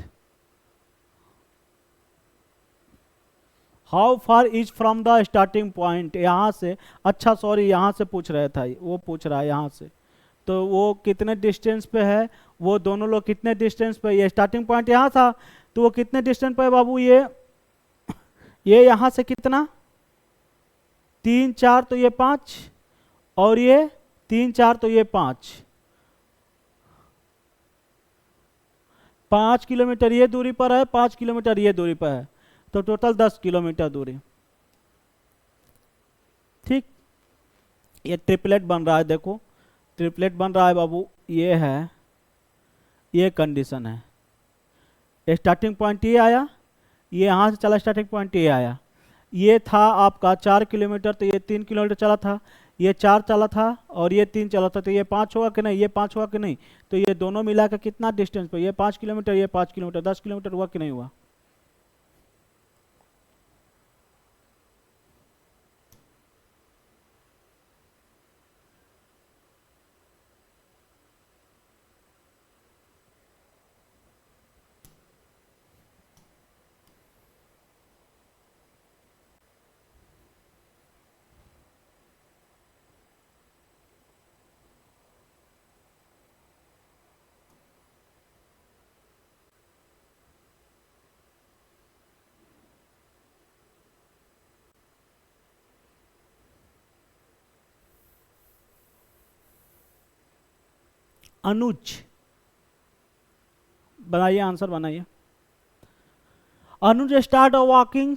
How far is from the starting point, यहाँ से, अच्छा सॉरी यहाँ से पूछ रहा था, वो पूछ रहा है यहाँ से, तो वो कितने डिस्टेंस पे है, वो दोनों लोग कितने डिस्टेंस पे? ये स्टार्टिंग पॉइंट यहाँ था, तो वो कितने डिस्टेंस पे है बाबू? ये यहाँ से कितना? 3 4 तो ये 5, और ये 3 4 तो ये 5 किलोमीटर ये दूरी पर है, 5 किलोमीटर ये दूरी पर है, तो टोटल 10 किलोमीटर दूरी। ठीक, ये ट्रिपलेट बन रहा है, देखो ट्रिपलेट बन रहा है बाबू, ये है, ये कंडीशन है। स्टार्टिंग पॉइंट ये आया, ये यहाँ से चला, स्टार्टिंग पॉइंट ये आया, ये था आपका 4 किलोमीटर, तो ये 3 किलोमीटर चला था, ये 4 चला था और ये 3 चला था, तो ये 5 होगा कि नहीं, ये 5 होगा कि नहीं, तो ये दोनों मिला कर कितना डिस्टेंस पे, ये 5 किलोमीटर, ये 5 किलोमीटर, 10 किलोमीटर हुआ कि नहीं हुआ। अनुज बनाइए, आंसर बनाइए। Anuj start walking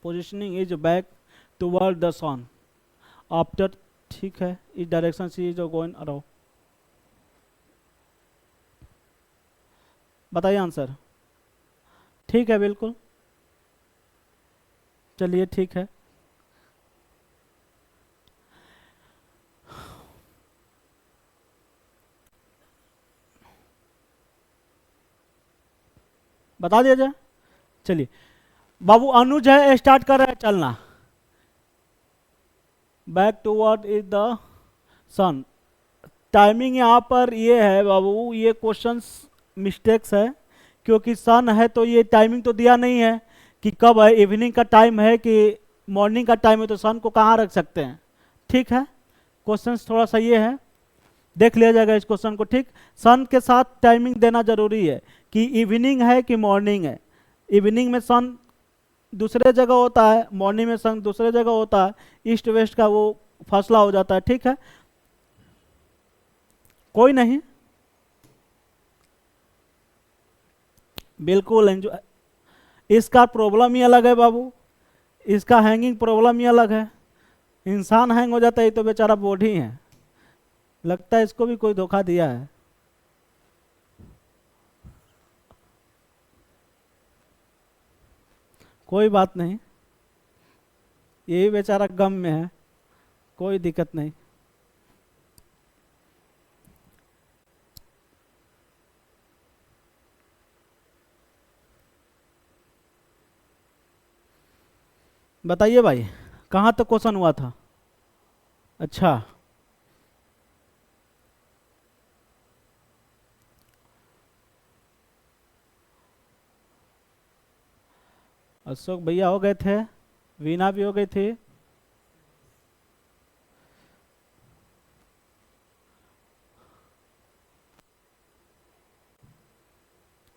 positioning is back toward the sun after, ठीक है, इस डायरेक्शन से इज गोइंग अराउंड। बताइए आंसर। ठीक है, बिल्कुल, चलिए ठीक है। बता दिया जाए। चलिए बाबू, अनुज है, स्टार्ट कर रहा है चलना, back toward is the sun. Timing यहाँ पर ये है बाबू, ये क्वेश्चंस मिस्टेक्स है, क्योंकि सन है तो ये टाइमिंग तो दिया नहीं है कि कब है, इवनिंग का टाइम है कि मॉर्निंग का टाइम है, तो सन को कहाँ रख सकते हैं। ठीक है, क्वेश्चंस थोड़ा सा ये है, देख लिया जाएगा इस क्वेश्चन को। ठीक, सन के साथ टाइमिंग देना जरूरी है कि इवनिंग है कि मॉर्निंग है। इवनिंग में सन दूसरे जगह होता है, मॉर्निंग में सन दूसरे जगह होता है, ईस्ट वेस्ट का वो फासला हो जाता है। ठीक है, कोई नहीं, बिल्कुल एंजॉय। इसका प्रॉब्लम ही अलग है बाबू, इसका हैंगिंग प्रॉब्लम ही अलग है। इंसान हैंग हो जाता है, ये तो बेचारा बॉडी है, लगता है इसको भी कोई धोखा दिया है। कोई बात नहीं, यही बेचारा गम में है, कोई दिक्कत नहीं। बताइए भाई, कहाँ तक क्वेश्चन हुआ था। अच्छा, अशोक भैया हो गए थे, वीना भी हो गई थी।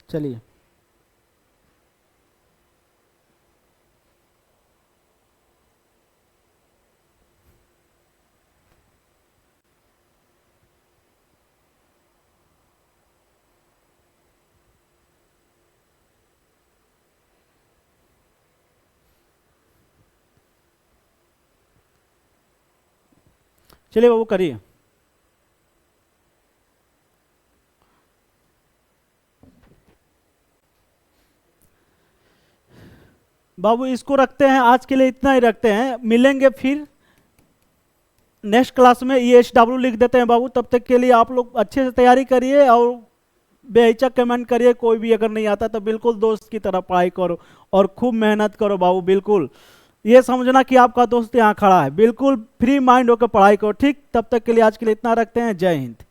चलिए चलिए बाबू करिए। बाबू इसको रखते हैं, आज के लिए इतना ही रखते हैं, मिलेंगे फिर नेक्स्ट क्लास में। EHW लिख देते हैं बाबू, तब तक के लिए आप लोग अच्छे से तैयारी करिए और बेहिचक कमेंट करिए। कोई भी अगर नहीं आता तो बिल्कुल दोस्त की तरह पढ़ाई करो और खूब मेहनत करो बाबू। बिल्कुल ये समझना कि आपका दोस्त यहाँ खड़ा है, बिल्कुल फ्री माइंड होकर पढ़ाई करो। ठीक, तब तक के लिए आज के लिए इतना रखते हैं। जय हिंद।